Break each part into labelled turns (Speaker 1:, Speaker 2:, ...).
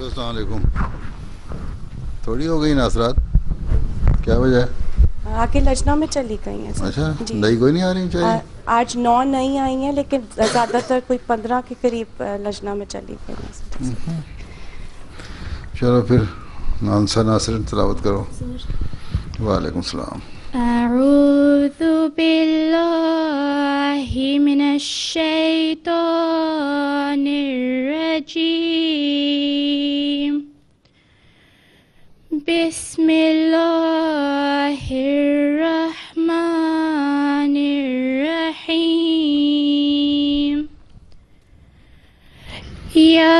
Speaker 1: السلام علیکم. تھوڑی ہو گئی ناصرات, کیا وجہ ہے؟
Speaker 2: آگے لجنا میں چلی گئی ہیں.
Speaker 1: اچھا نئی کوئی نہیں آ رہی چاہیے؟
Speaker 2: آج 9 نہیں آئی ہیں لیکن زیادہ تر کوئی 15 کے قریب لجنا میں چلی گئی ہیں.
Speaker 1: چلو پھر ناصر تلاوت کرو. وعلیکم السلام.
Speaker 3: اعوذ باللہ من الشیطان الرجیم. بسم اللہ الرحمن الرحیم. یا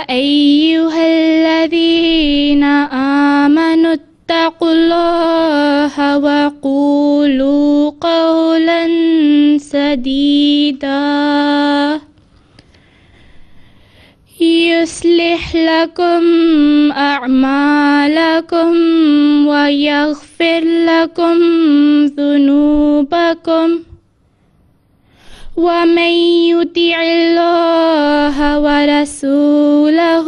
Speaker 3: ایہا الذین آمنوا اتقوا اللہ وقولوا قولا سدیدا یصلح لکم اعمالکم ویغفر لکم ذنوبکم ومن یطع اللہ ورسولہ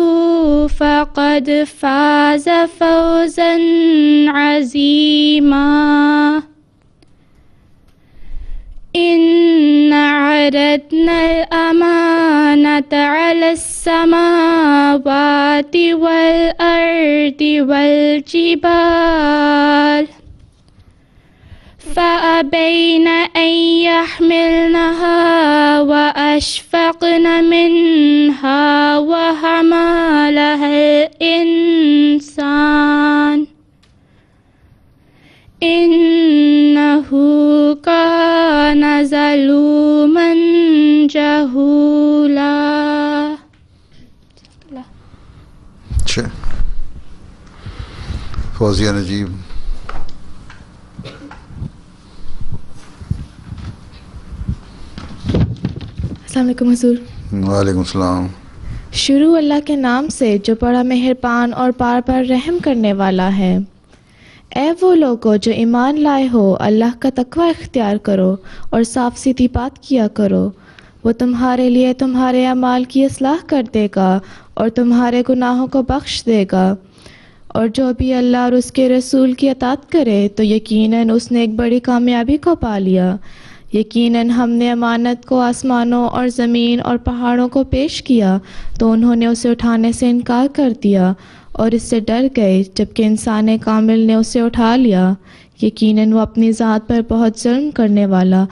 Speaker 3: فقد فاز فوزا عظیما. إنا عرضنا الأمانة على السماوات والأرض والجبال فأبين أن يحملنها وأشفقن منها وحملها الإنسان إنه كان ظلوما جهولا.
Speaker 1: اچھا فوزیہ نجیب.
Speaker 4: السلام علیکم حضور.
Speaker 1: وعلیکم السلام.
Speaker 4: شروع اللہ کے نام سے جو بڑا مہربان اور بار بار رحم کرنے والا ہے. اے وہ لوگو جو ایمان لائے ہو, اللہ کا تقوی اختیار کرو اور صاف سیدھی بات کیا کرو. وہ تمہارے لیے تمہارے اعمال کی اصلاح کر دے گا اور تمہارے گناہوں کو بخش دے گا. اور جو بھی اللہ اور اس کے رسول کی اطاعت کرے تو یقیناً اس نے ایک بڑی کامیابی کو پا لیا. یقیناً ہم نے امانت کو آسمانوں اور زمین اور پہاڑوں کو پیش کیا تو انہوں نے اسے اٹھانے سے انکار کر دیا اور اس سے ڈر گئے جبکہ انسان کامل نے اسے اٹھا لیا. یقیناً وہ اپنی ذات پر بہت ظلم کرنے والا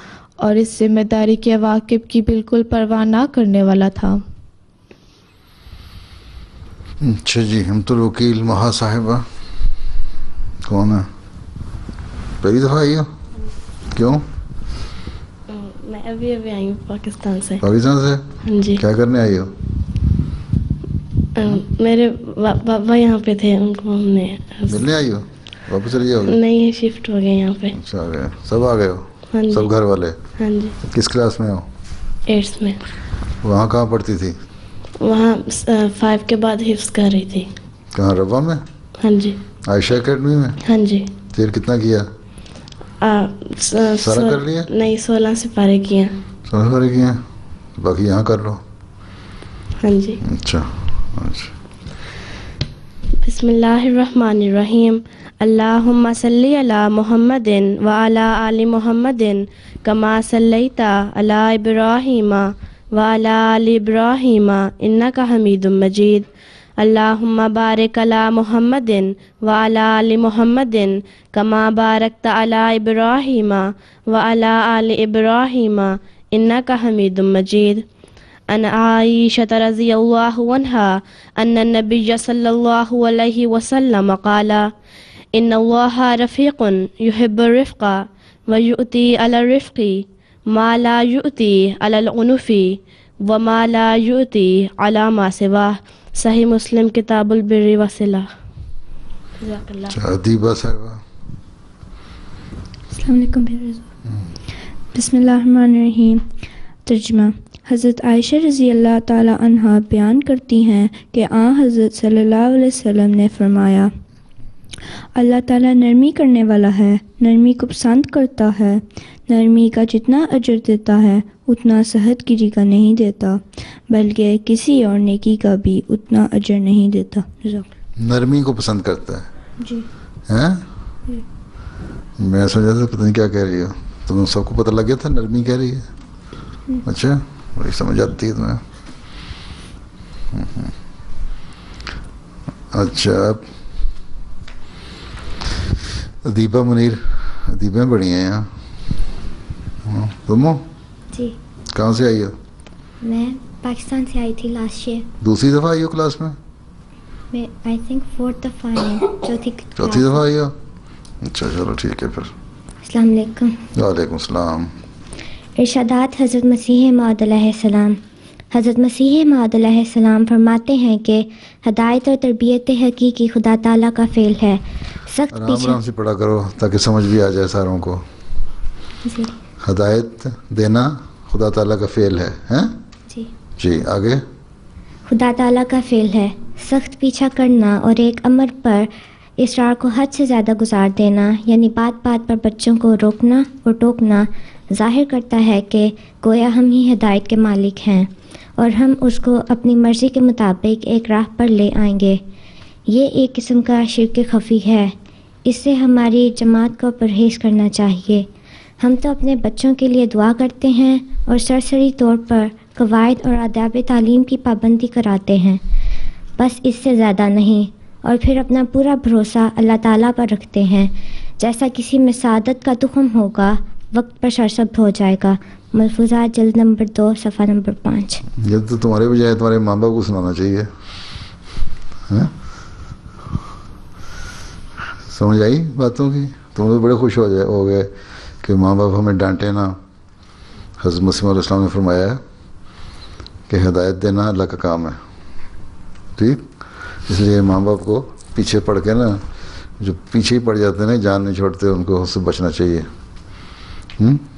Speaker 4: اور اس ذمہ داری کے عواقب کی بالکل پرواہ نہ کرنے والا تھا.
Speaker 1: اچھا جی, حمد الوکیل مہا صاحبہ کون ہے؟ پہلی دفعہ آئی ہو؟ کیوں؟
Speaker 5: میں ابھی آئی ہوں پاکستان سے.
Speaker 1: پاکستان سے؟
Speaker 5: ہاں جی.
Speaker 1: کیا کرنے آئی ہو؟
Speaker 5: میرے بابا یہاں پہ تھے, ان کو ہم نے
Speaker 1: ملنے آئی ہو؟ واپس چلی جاؤ گے؟
Speaker 5: نہیں, شفٹ ہو گئے یہاں پہ.
Speaker 1: اچھا آ گئے, سب آ گئے ہو؟
Speaker 5: ہاں جی.
Speaker 1: سب گھر والے؟
Speaker 5: ہاں جی.
Speaker 1: کس کلاس میں ہو؟
Speaker 5: 8th میں.
Speaker 1: وہاں کہاں پڑھتی تھی؟
Speaker 5: وہاں 5 کے بعد حفظ کر رہی تھی.
Speaker 1: کہاں, ربا میں؟
Speaker 5: ہاں جی.
Speaker 1: عائشہ اکیڈمی میں؟
Speaker 5: ہاں جی.
Speaker 1: پھر کتنا کیا؟ سارا کر لیا؟
Speaker 5: نہیں, 16 سے پارے کیا.
Speaker 1: 16 پارے کیا, باقی یہاں کر لو.
Speaker 5: ہاں جی.
Speaker 1: اچھا اچھا.
Speaker 5: بسم اللہ الرحمن الرحیم. اللہم صلی علی محمد وعلی آل محمد کما صلیت علی ابراہیم وعلی آل ابراہیم انک حمید مجید. اللہم بارک علی محمد وعلی آل محمد کما بارکت علی ابراہیم وعلی آل ابراہیم انک حمید مجید. عن عائشة رضی اللہ عنہا ان النبی صلی اللہ علیہ وسلم قال ان اللہ رفیق يحب الرفق ويؤتي على الرفق ما لا يؤتي على العنف وما لا يؤتي على ما سواه. صحیح مسلم کتاب البر والصلہ. جزاک اللہ.
Speaker 1: ادیبہ صاحبہ.
Speaker 3: السلام علیکم. بسم اللہ الرحمن الرحیم. ترجمہ. حضرت عائشہ رضی اللہ تعالی عنہا بیان کرتی ہیں کہ حضرت صلی اللہ علیہ وسلم نے فرمایا, اللہ تعالیٰ نرمی کرنے والا ہے، نرمی کو پسند کرتا ہے، نرمی کا جتنا اجر دیتا ہے اتنا صحت گیری کا نہیں دیتا، بلکہ کسی اور نیکی کا بھی اتنا اجر نہیں دیتا۔
Speaker 1: نرمی کو پسند کرتا ہے
Speaker 3: جی
Speaker 1: ہیں؟ میں سمجھا تھا پتہ نہیں کیا کہہ رہی ہو، تم سب کو پتہ لگ گیا تھا نرمی کہہ رہی ہے؟ اچھا وہی سمجھ آتی ہے تمہیں۔ اچھا اب ادیبہ منیر، ادیبہ بڑی ہیں یہاں، تم ہو؟
Speaker 3: جی
Speaker 1: کہاں سے آئی ہو؟
Speaker 3: میں پاکستان سے آئی تھی لاسٹ ایئر،
Speaker 1: دوسری دفعہ آئی ہو کلاس میں؟
Speaker 3: میں آئی تھنک 4th دفعہ آئی ہوں،
Speaker 1: چوتھی دفعہ آئی ہو؟ اچھا چلو ٹھیک ہے پھر۔
Speaker 3: السلام علیکم۔
Speaker 1: وعلیکم السلام۔
Speaker 3: ارشادات حضرت مسیح موعود علیہ السلام۔ حضرت مسیح موعود علیہ السلام فرماتے ہیں کہ ہدایت اور تربیت حقیقی خدا تعالیٰ کا فعل ہے۔ سخت
Speaker 1: آرام
Speaker 3: پیچھے
Speaker 1: آرام سے پڑھا کرو تاکہ سمجھ بھی آ جائے ساروں کو۔
Speaker 3: جی
Speaker 1: ہدایت دینا خدا تعالیٰ کا فعل ہے، ہیں؟
Speaker 3: جی
Speaker 1: جی آگے۔
Speaker 3: خدا تعالیٰ کا فعل ہے، سخت پیچھا کرنا اور ایک امر پر اصرار کو حد سے زیادہ گزار دینا، یعنی بات بات پر بچوں کو روکنا اور ٹوکنا، ظاہر کرتا ہے کہ گویا ہم ہی ہدایت کے مالک ہیں اور ہم اس کو اپنی مرضی کے مطابق ایک راہ پر لے آئیں گے۔ یہ ایک قسم کا شرک خفی ہے، اس سے ہماری جماعت کو پرہیز کرنا چاہیے۔ ہم تو اپنے بچوں کے لیے دعا کرتے ہیں اور سرسری طور پر قواعد اور آداب تعلیم کی پابندی کراتے ہیں، بس اس سے زیادہ نہیں، اور پھر اپنا پورا بھروسہ اللہ تعالیٰ پر رکھتے ہیں۔ جیسا کسی میں سعادت کا تخم ہوگا وقت پر سرسبز ہو جائے گا۔ ملفوظات جلد نمبر 2 صفحہ نمبر 5۔
Speaker 1: یہ تو تمہارے بجائے تمہارے ماں باپ کو سنانا چاہیے، ہیں؟ سمجھ آئی باتوں کی؟ تم تو بڑے خوش ہو گئے کہ ماں باپ ہمیں ڈانٹے نا۔ حضرت مسیح علیہ السلام نے فرمایا ہے کہ ہدایت دینا اللہ کا کام ہے، ٹھیک؟ اس لیے ماں باپ کو پیچھے پڑ کے نا، جو پیچھے ہی پڑ جاتے ہیں نا، جان نہیں چھوڑتے، ان کو اس سے بچنا چاہیے۔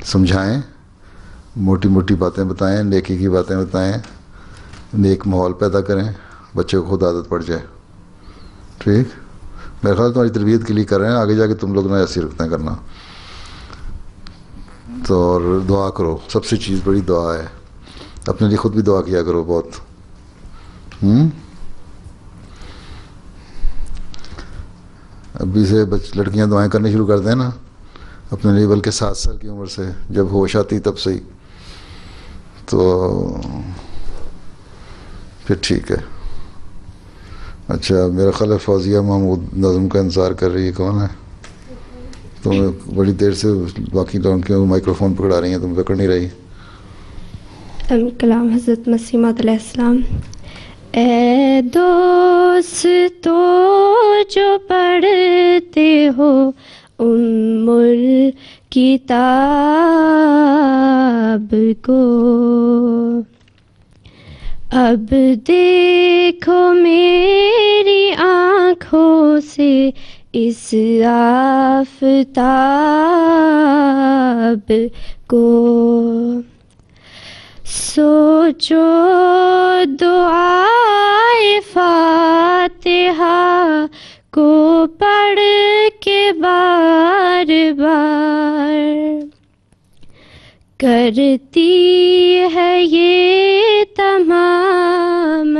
Speaker 1: سمجھائیں، موٹی موٹی باتیں بتائیں، نیکی کی باتیں بتائیں، نیک ماحول پیدا کریں، بچے کو خود عادت پڑ جائے، ٹھیک؟ میرے خیال تمہاری تربیت کے لیے کر رہے ہیں، آگے جا کے تم لوگ نہ ایسے رکھتے ہیں کرنا۔ تو اور دعا کرو، سب سے چیز بڑی دعا ہے، اپنے لیے خود بھی دعا کیا کرو بہت۔ ابھی سے لڑکیاں دعائیں کرنی شروع کر دیں نا اپنے لیے، بلکہ 7 سال کی عمر سے، جب ہوش آتی تب سے ہی، تو پھر ٹھیک ہے۔ اچھا میرا خیال ہے فوزیہ محمود نظم کا انتظار کر رہی ہے، کون ہے؟ تو بڑی دیر سے باقی لڑکیوں مائکرو فون پکڑا رہی ہیں، تم پکڑ نہیں رہی۔
Speaker 5: کلام حضرت مسیح موعود علیہ السلام۔ اے دوستو جو پڑھتے ہو کتاب کو، اب دیکھو میری آنکھوں سے اس آفتاب کو، سوچو دعائے فاتحہ کو پڑھ کے بار بار، کرتی ہے یہ تمام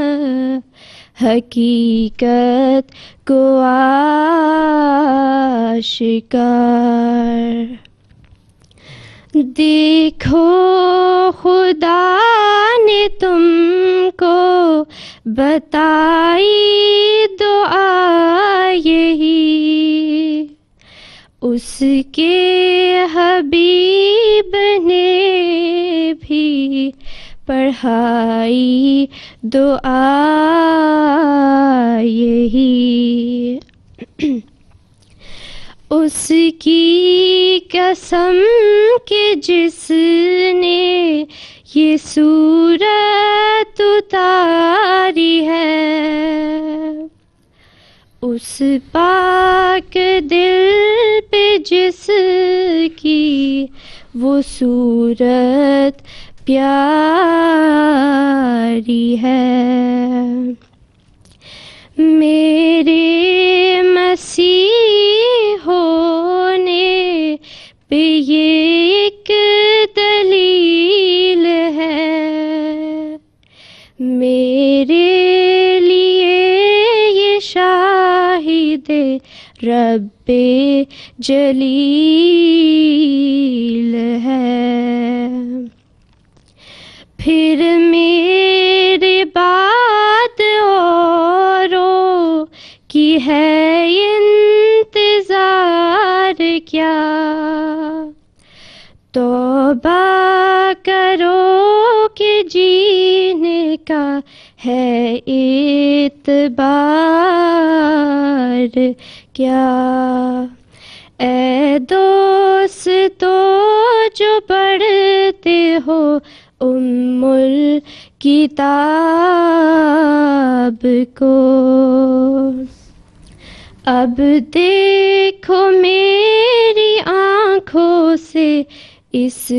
Speaker 5: حقیقت کو آشکار۔ دیکھو خدا نے تم کو بتائی دعا یہی، اس کے حبیب نے بھی پڑھائی دعا یہی، اس کی قسم کہ جس نے یہ سورت اتاری ہے، اس پاک دل پہ جس کی وہ سورت پیاری ہے، میرے مسیح پہ یہ ایک دلیل ہے میرے لیے یہ شاہد رب جلیل ہے. پھر میرے بعد اوروں کی ہے انتظار کیا، توبہ کرو کہ جینے کا ہے اعتبار کیا. اے دوستو جو پڑھتے ہو ام الکتاب کو، اب دیکھو میری آنکھوں سے اس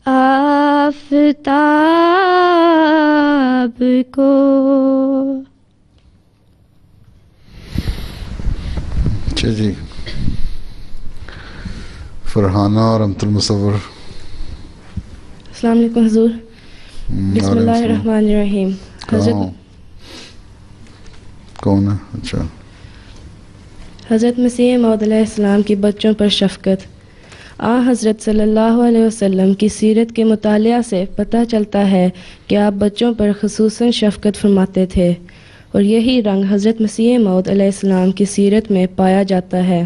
Speaker 5: آفتاب کو.
Speaker 1: اچھا جی، فرحانہ اور امت المصور.
Speaker 5: السلام علیکم حضور. بسم اللہ الرحمن الرحیم.
Speaker 1: کون ہے؟ اچھا.
Speaker 5: حضرت مسیح موعود علیہ السلام کی بچوں پر شفقت. حضرت صلی اللہ علیہ وسلم کی سیرت کے مطالعہ سے پتہ چلتا ہے کہ آپ بچوں پر خصوصاً شفقت فرماتے تھے، اور یہی رنگ حضرت مسیح موعود علیہ السلام کی سیرت میں پایا جاتا ہے.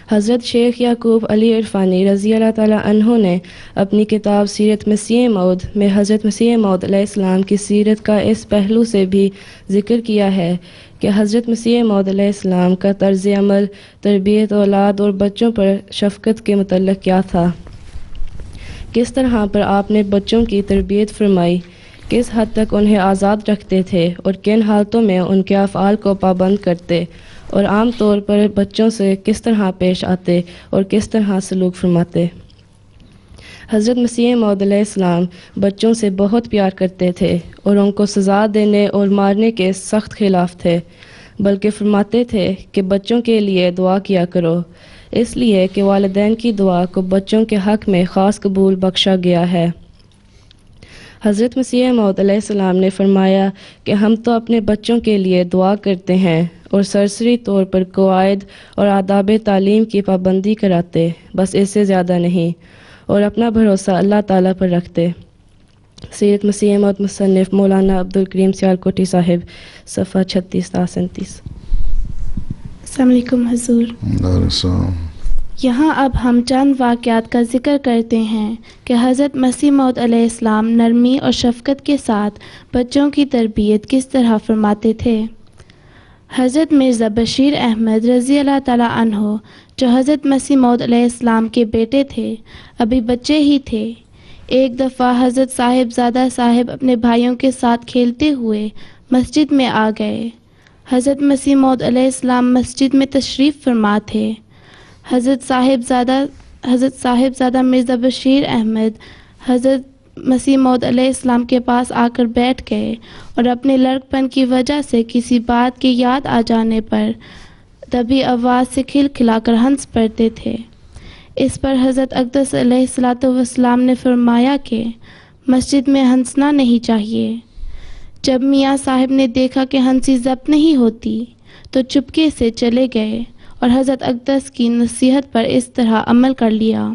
Speaker 5: حضرت شیخ یعقوب علی عرفانی رضی اللہ تعالیٰ عنہ نے اپنی کتاب سیرت مسیح موعود میں حضرت مسیح موعود علیہ السلام کی سیرت کا اس پہلو سے بھی ذکر کیا ہے کہ حضرت مسیح موعود علیہ السلام کا طرز عمل، تربیت اولاد اور بچوں پر شفقت کے متعلق کیا تھا. کس طرح پر آپ نے بچوں کی تربیت فرمائی، کس حد تک انہیں آزاد رکھتے تھے اور کن حالتوں میں ان کے افعال کو پابند کرتے، اور عام طور پر بچوں سے کس طرح پیش آتے اور کس طرح سلوک فرماتے. حضرت مسیح موعود علیہ السلام بچوں سے بہت پیار کرتے تھے اور ان کو سزا دینے اور مارنے کے سخت خلاف تھے، بلکہ فرماتے تھے کہ بچوں کے لیے دعا کیا کرو، اس لیے کہ والدین کی دعا کو بچوں کے حق میں خاص قبول بخشا گیا ہے. حضرت مسیح موعود علیہ السلام نے فرمایا کہ ہم تو اپنے بچوں کے لیے دعا کرتے ہیں اور سرسری طور پر قواعد اور آداب تعلیم کی پابندی کراتے، بس اس سے زیادہ نہیں، اور اپنا بھروسہ اللہ تعالیٰ پر رکھتے. سیرت مسیح موعود مصنف مولانا عبدالکریم سیالکوٹی صاحب، صفحہ 36 تا 37.
Speaker 4: السلام علیکم حضور. یہاں اب ہم چند واقعات کا ذکر کرتے ہیں کہ حضرت مسیح موعود علیہ السلام نرمی اور شفقت کے ساتھ بچوں کی تربیت کس طرح فرماتے تھے. حضرت مرزا بشیر احمد رضی اللہ تعالیٰ عنہ جو حضرت مسیح موعود علیہ السلام کے بیٹے تھے، ابھی بچے ہی تھے. ایک دفعہ حضرت صاحبزادہ صاحب اپنے بھائیوں کے ساتھ کھیلتے ہوئے مسجد میں آ گئے. حضرت مسیح موعود علیہ السلام مسجد میں تشریف فرما تھے. حضرت صاحبزادہ مرزا بشیر احمد حضرت مسیح موعود علیہ السلام کے پاس آ کر بیٹھ گئے اور اپنے لڑکپن کی وجہ سے کسی بات کی یاد آ جانے پر دبی آواز سے کھلکھلا کر ہنس پڑتے تھے. اس پر حضرت اقدس علیہ السلام نے فرمایا کہ مسجد میں ہنسنا نہیں چاہیے. جب میاں صاحب نے دیکھا کہ ہنسی ضبط نہیں ہوتی تو چپکے سے چلے گئے اور حضرت اقدس کی نصیحت پر اس طرح عمل کر لیا.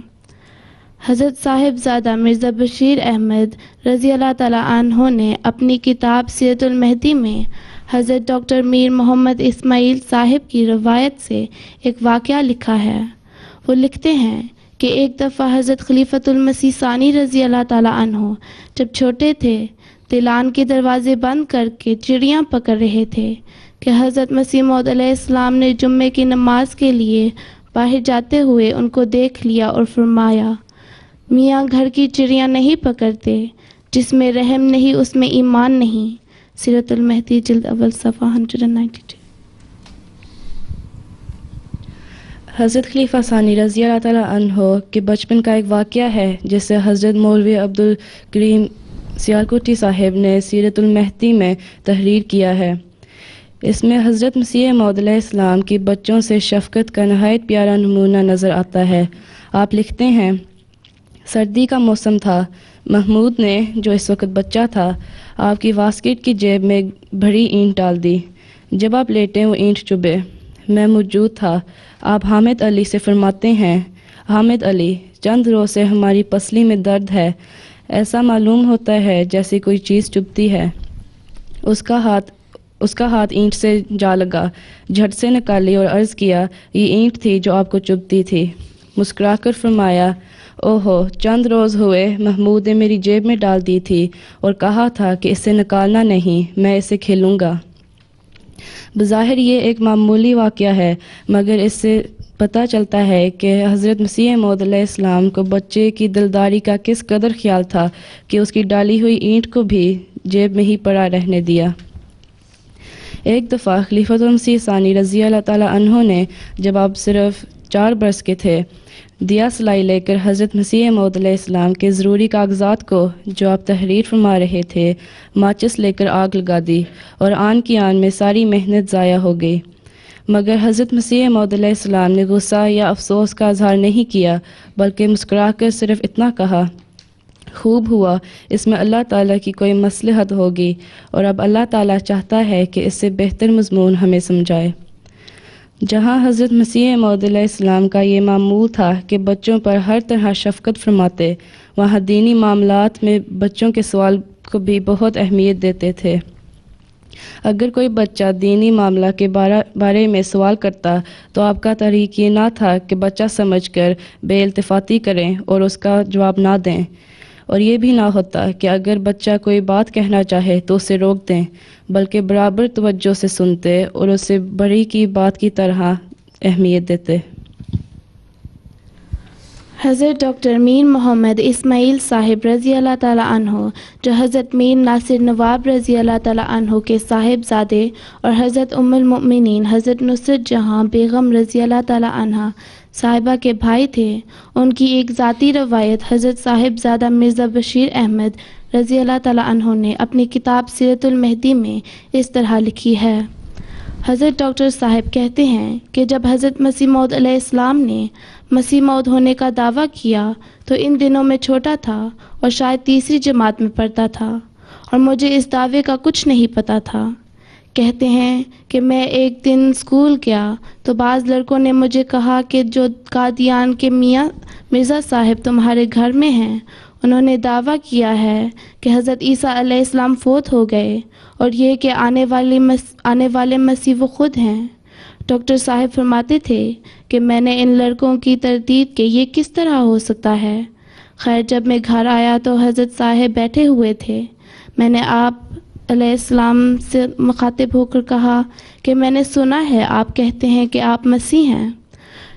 Speaker 4: حضرت صاحبزادہ مرزا بشیر احمد رضی اللہ تعالیٰ عنہ نے اپنی کتاب سیرت المہدی میں حضرت ڈاکٹر میر محمد اسماعیل صاحب کی روایت سے ایک واقعہ لکھا ہے. وہ لکھتے ہیں کہ ایک دفعہ حضرت خلیفۃ المسیح ثانی رضی اللہ تعالیٰ عنہ جب چھوٹے تھے دلان کے دروازے بند کر کے چڑیاں پکڑ رہے تھے کہ حضرت مسیح موعود علیہ السلام نے جمعے کی نماز کے لیے باہر جاتے ہوئے ان کو دیکھ لیا اور فرمایا، میاں گھر کی چڑیاں نہیں پکڑتے، جس میں رحم نہیں اس میں ایمان نہیں. سیرت المہدی جلد اول صفحہ 192.
Speaker 5: حضرت خلیفہ ثانی رضی اللہ تعالیٰ عنہ کے بچپن کا ایک واقعہ ہے جس سے حضرت مولوی عبدالکریم سیالکوٹی صاحب نے سیرت المہدی میں تحریر کیا ہے. اس میں حضرت مسیح موعود علیہ السلام کی بچوں سے شفقت کا نہایت پیارا نمونہ نظر آتا ہے.
Speaker 6: آپ لکھتے ہیں سردی کا موسم تھا. محمود نے جو اس وقت بچہ تھا آپ کی واسکٹ کی جیب میں بھری اینٹ ڈال دی. جب آپ لیٹے وہ اینٹ چبھے. میں موجود تھا. آپ حامد علی سے فرماتے ہیں حامد علی چند روز سے ہماری پسلی میں درد ہے. ایسا معلوم ہوتا ہے جیسے کوئی چیز چبھتی ہے. اس کا ہاتھ اینٹ سے جا لگا. جھٹ سے نکالی اور عرض کیا یہ اینٹ تھی جو آپ کو چبھتی تھی. مسکرا کر فرمایا اوہو چند روز ہوئے محمود نے میری جیب میں ڈال دی تھی اور کہا تھا کہ اسے نکالنا نہیں میں اسے کھیلوں گا. بظاہر یہ ایک معمولی واقعہ ہے مگر اس سے پتہ چلتا ہے کہ حضرت مسیح موعود علیہ السلام کو بچے کی دلداری کا کس قدر خیال تھا کہ اس کی ڈالی ہوئی اینٹ کو بھی جیب میں ہی پڑا رہنے دیا. ایک دفعہ خلیفۃ المسیح ثانی رضی اللہ تعالیٰ عنہ نے جب آپ صرف 4 برس کے تھے دیا سلائی لے کر حضرت مسیح موعود علیہ السلام کے ضروری کاغذات کو جو آپ تحریر فرما رہے تھے ماچس لے کر آگ لگا دی اور آن کی آن میں ساری محنت ضائع ہو گئی. مگر حضرت مسیح موعود علیہ السلام نے غصہ یا افسوس کا اظہار نہیں کیا بلکہ مسکرا کر صرف اتنا کہا خوب ہوا اس میں اللہ تعالیٰ کی کوئی مصلحت ہوگی اور اب اللہ تعالیٰ چاہتا ہے کہ اس سے بہتر مضمون ہمیں سمجھائے. جہاں حضرت مسیح موعود علیہ السلام کا یہ معمول تھا کہ بچوں پر ہر طرح شفقت فرماتے وہاں دینی معاملات میں بچوں کے سوال کو بھی بہت اہمیت دیتے تھے. اگر کوئی بچہ دینی معاملہ کے بارے میں سوال کرتا تو آپ کا طریق یہ نہ تھا کہ بچہ سمجھ کر بے التفاتی کریں اور اس کا جواب نہ دیں اور یہ بھی نہ ہوتا کہ اگر بچہ کوئی بات کہنا چاہے تو اسے روک دیں بلکہ برابر توجہ سے سنتے اور اسے بڑی کی بات کی طرح اہمیت دیتے.
Speaker 4: حضرت ڈاکٹر میر محمد اسماعیل صاحب رضی اللہ تعالیٰ عنہ جو حضرت میر ناصر نواب رضی اللہ تعالیٰ عنہ کے صاحب زادے اور حضرت ام المؤمنین حضرت نصرت جہاں بیگم رضی اللہ تعالیٰ عنہ صاحبہ کے بھائی تھے ان کی ایک ذاتی روایت حضرت صاحب زادہ مرزا بشیر احمد رضی اللہ تعالیٰ عنہ نے اپنی کتاب سیرت المہدی میں اس طرح لکھی ہے. حضرت ڈاکٹر صاحب کہتے ہیں کہ جب حضرت مسیح موعود علیہ السلام نے مسیح موعود ہونے کا دعویٰ کیا تو ان دنوں میں چھوٹا تھا اور شاید 3ری جماعت میں پڑھتا تھا اور مجھے اس دعوے کا کچھ نہیں پتہ تھا. کہتے ہیں کہ میں ایک دن اسکول گیا تو بعض لڑکوں نے مجھے کہا کہ جو قادیان کے میاں مرزا صاحب تمہارے گھر میں ہیں انہوں نے دعویٰ کیا ہے کہ حضرت عیسیٰ علیہ السلام فوت ہو گئے اور یہ کہ آنے والے مسیح وہ خود ہیں. ڈاکٹر صاحب فرماتے تھے کہ میں نے ان لڑکوں کی تردید کہ یہ کس طرح ہو سکتا ہے. خیر جب میں گھر آیا تو حضرت صاحب بیٹھے ہوئے تھے. میں نے آپ علیہ السلام سے مخاطب ہو کر کہا کہ میں نے سنا ہے آپ کہتے ہیں کہ آپ مسیح ہیں.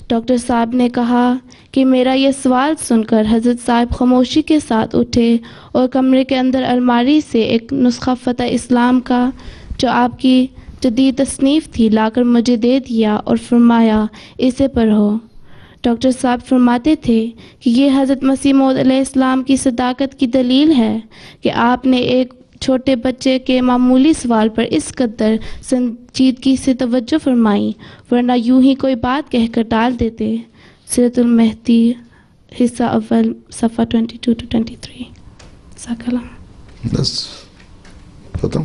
Speaker 4: ڈاکٹر صاحب نے کہا کہ میرا یہ سوال سن کر حضرت صاحب خاموشی کے ساتھ اٹھے اور کمرے کے اندر الماری سے ایک نسخہ فتح اسلام کا جو آپ کی جدید تصنیف تھی لا کر مجھے دے دیا اور فرمایا اسے پڑھو. ڈاکٹر صاحب فرماتے تھے کہ یہ حضرت مسیح موعود علیہ السلام کی صداقت کی دلیل ہے کہ آپ نے ایک چھوٹے بچے کے معمولی سوال پر اس قدر سنجیدگی سے توجہ فرمائی ورنہ یوں ہی کوئی بات کہہ کر ڈال دیتے. سیرت المہدی حصہ اول صفحہ 22-23. سکلام
Speaker 1: بس ختم.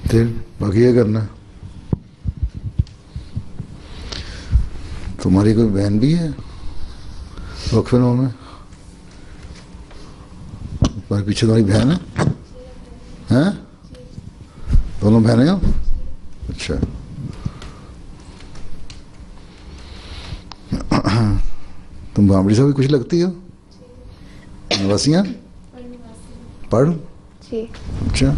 Speaker 1: پھر باقی یہ کرنا. تمہاری کوئی بہن بھی ہے وقف نو میں؟ تمہارے پیچھے تمہاری بہن ہے؟ ہیں دونوں بہنیں ہو؟ اچھا. تم بامڑی سے بھی کچھ لگتی ہو؟ نواسیاں پڑھ. اچھا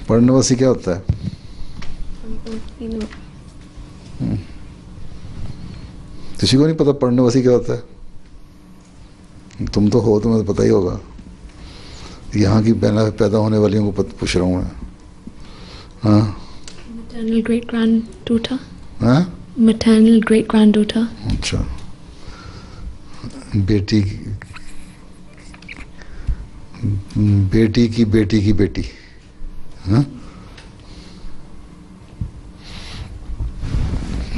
Speaker 1: پڑھ نواسی کیا ہوتا ہے؟ کسی کو نہیں پتا پڑھ نواسی کیا ہوتا ہے؟ تم تو ہو تمہیں تو پتہ ہی ہوگا. یہاں کی پیدا ہونے والیوں کو پوچھ رہا ہوں میں. ہاں
Speaker 7: Maternal great granddaughter.
Speaker 1: ہاں
Speaker 7: Maternal great granddaughter.
Speaker 1: اچھا. بیٹی کی بیٹی کی بیٹی. ہاں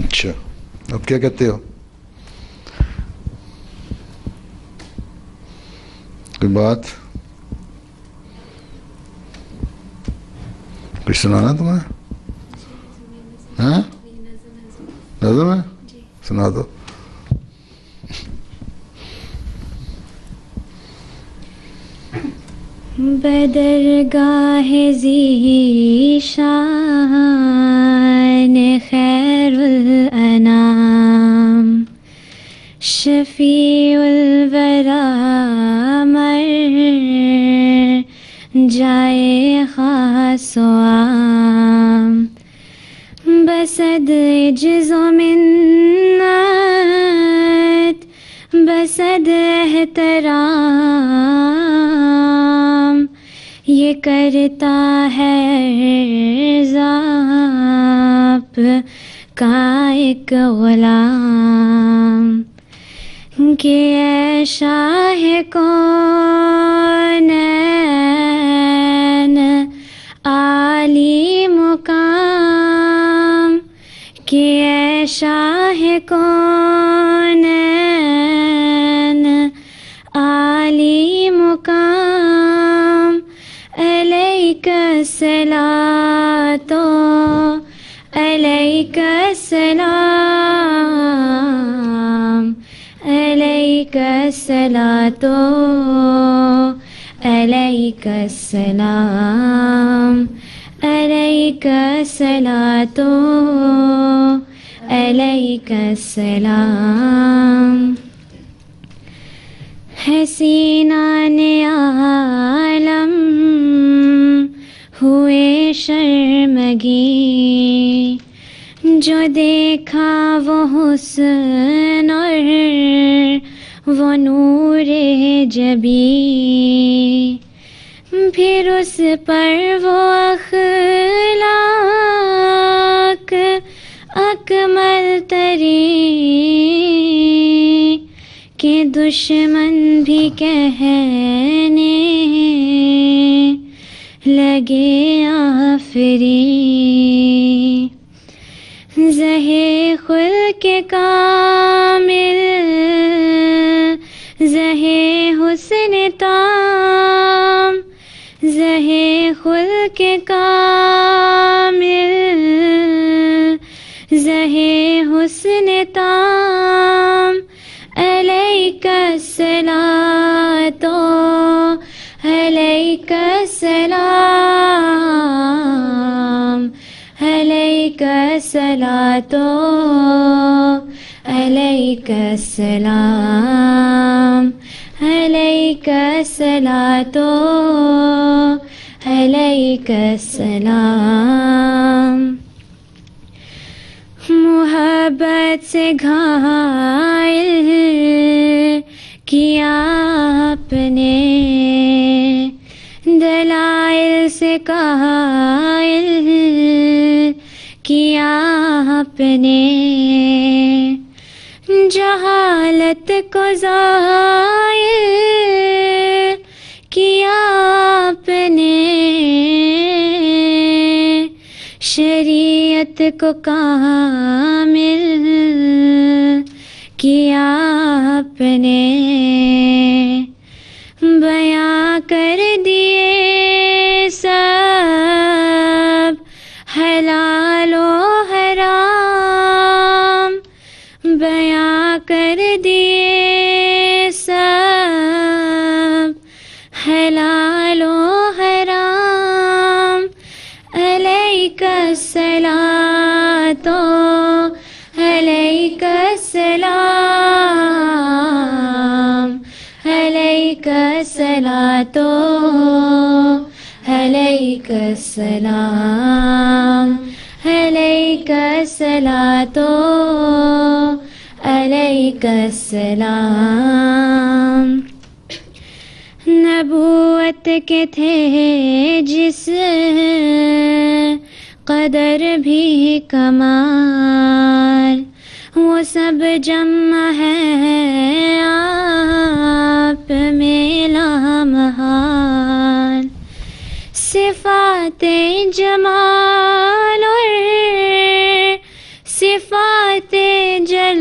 Speaker 1: اچھا. اب اب کیا کہتے ہو؟ کوئی بات کچھ سنانا تمہیں؟ ہاں نظم ہے، سنا دو.
Speaker 3: بدرگاہ ذیشان خیر الانام شفیع الورا مر جائے خاص و عام بسد عجز و منت بسد احترام یہ کرتا ہے ذاپ کا ایک غلام کہ اے شاہ کونین عالی مقام کہ اے شاہ کونین عالی مقام علیک الصلاۃ علیک السلام علیک الصلاۃ علیک السلام علیک الصلاۃ علیک السلام. ہے سینان عالم ہوئے شرمگی جو دیکھا وہ حسن اور وہ نور جبی پھر اس پر وہ اخلاق اکمل ترین کہ دشمن بھی کہنے لگے آفری زہے خلق کامل زہے حسن تام زہے خلق کامل زہے حسن تام علیک الصلاۃ علیک السلام علیک الصلاۃ علیک السلام علیک الصلاۃ علیک السلام. محبت سے گھائل کیا آپ نے دلائل سے قائل کیا آپ نے جہالت کو زائل کیا آپ نے شریعت کو کامل کیا آپ نے بیاں کر دیے سب حلال و حرام بیاں کر دیے سب حلال و حرام علیک الصلاۃ علیک السلام علیک الصلاۃ علیک السلام علیک الصلاۃ علیک السلام. نبوت کے تھے جس قدر بھی کمال وہ سب جمع ہے آپ میں لامحال صفات جمال اور صفات جلال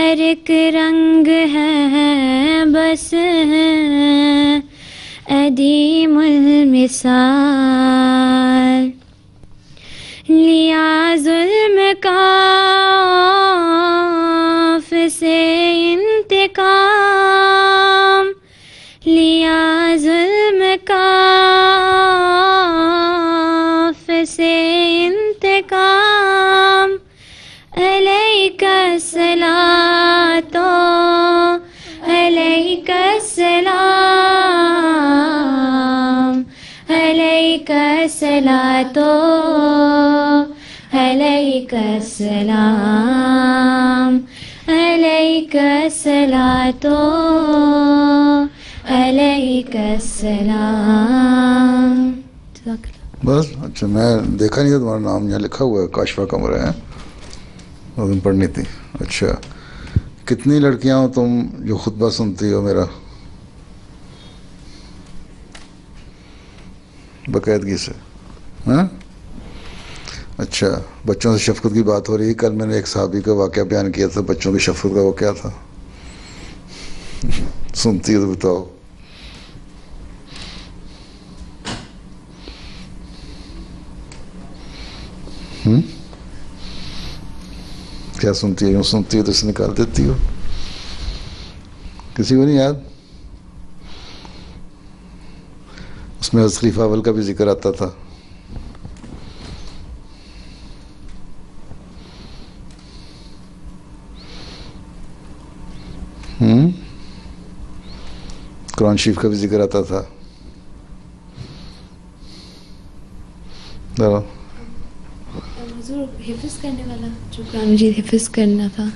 Speaker 3: ہر ایک رنگ ہے بس عدیم المثال. لیا ظلم کاف سے انتقام, لیا ظلم کاف سے انتقام. علیک الصلاۃ علیک السلام, علیک الصلاۃ علیک السلام, علیک الصلاۃ علیک السلام.
Speaker 1: بس اچھا, میں دیکھا نہیں تھا تمہارا نام یہاں لکھا ہوا ہے, کاشفہ کمرہ ہے, تم پڑھنی تھی. اچھا, کتنی لڑکیاں ہو تم جو خطبہ سنتی ہو میرا باقاعدگی سے؟ ہاں اچھا, بچوں سے شفقت کی بات ہو رہی ہے. کل میں نے ایک صحابی کا واقعہ بیان کیا تھا بچوں کی شفقت کا, وہ کیا تھا سنتی ہو تو بتاؤ. کیا سنتی ہے؟ یوں سنتی ہو تو اسے نکال دیتی ہو. کسی کو نہیں یاد؟ اس میں حضرت خلیفہ اول کا بھی ذکر آتا تھا. قرآن شریف کا بھی ذکر آتا تھا.
Speaker 7: حضور حفظ کرنے والا, جو قرآن مجید حفظ کرنا تھا,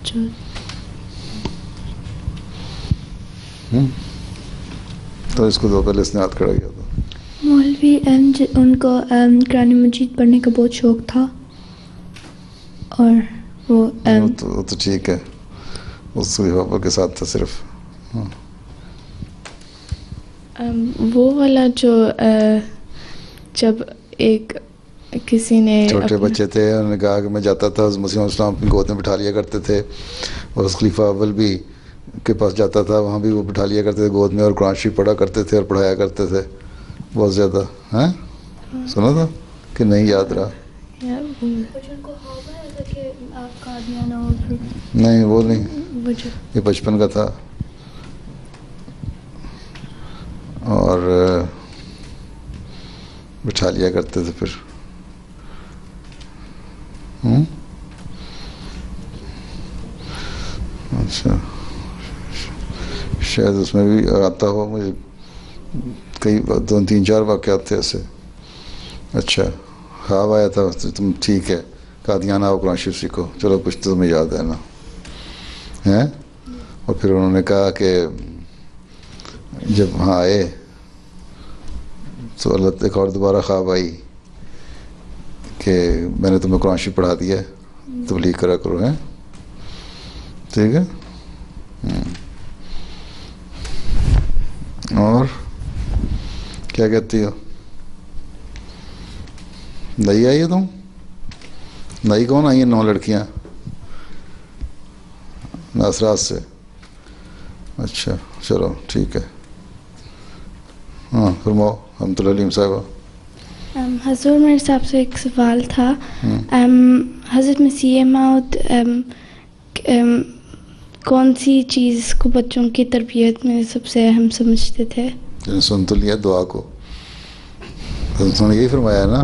Speaker 7: جو
Speaker 1: تو اس کو دو پہلے اس نے ہاتھ کھڑا کیا تھا.
Speaker 8: مولوی ان کو قرآن مجید پڑھنے کا بہت شوق تھا, اور وہ
Speaker 1: تو ٹھیک ہے, اس خلیفہ کے ساتھ تھا صرف.
Speaker 4: وہ والا جو جب ایک کسی نے
Speaker 1: چھوٹے بچے تھے, انہوں نے کہا کہ میں جاتا تھا حضرت مسیح علیہ السلام اپنی گود میں بٹھا لیا کرتے تھے, اور اس خلیفہ اول بھی کے پاس جاتا تھا, وہاں بھی وہ بٹھا لیا کرتے تھے گود میں, اور قرآن شریف پڑھا کرتے تھے اور پڑھایا کرتے تھے بہت زیادہ. ہیں سنا تھا کہ نہیں یاد رہا؟ نہیں وہ نہیں, یہ بچپن کا تھا. اور بٹھا لیا کرتے تھے پھر. اچھا, شاید اس میں بھی آتا ہو, مجھے کئی 2-3-4 واقعات تھے ایسے. اچھا, خواب آیا تھا تم ٹھیک ہے, قادیانہ آؤ قرآن شریف سیکھو, چلو کچھ تو تمہیں یاد ہے نا, ہیں. اور پھر انہوں نے کہا کہ جب وہاں آئے تو اللہ ایک اور دوبارہ خواب آئی کہ میں نے تمہیں قرآن شریف پڑھا دیا, تبلیغ کرا کرو. ہیں ٹھیک ہے. اور کیا کہتی ہو؟ نئی آئی ہے تم؟ نئی کون آئی ہیں؟ 9 لڑکیاں ناصرات سے. اچھا چلو ٹھیک ہے. ہاں فرماؤ حمد العلیم صاحبہ.
Speaker 8: حضور میرے حساب سے ایک سوال تھا. حضرت مسیح موعود کون سی چیز کو بچوں کی تربیت میں سب سے اہم سمجھتے تھے؟
Speaker 1: سن تو لیا دعا کو, انہوں نے یہی فرمایا نا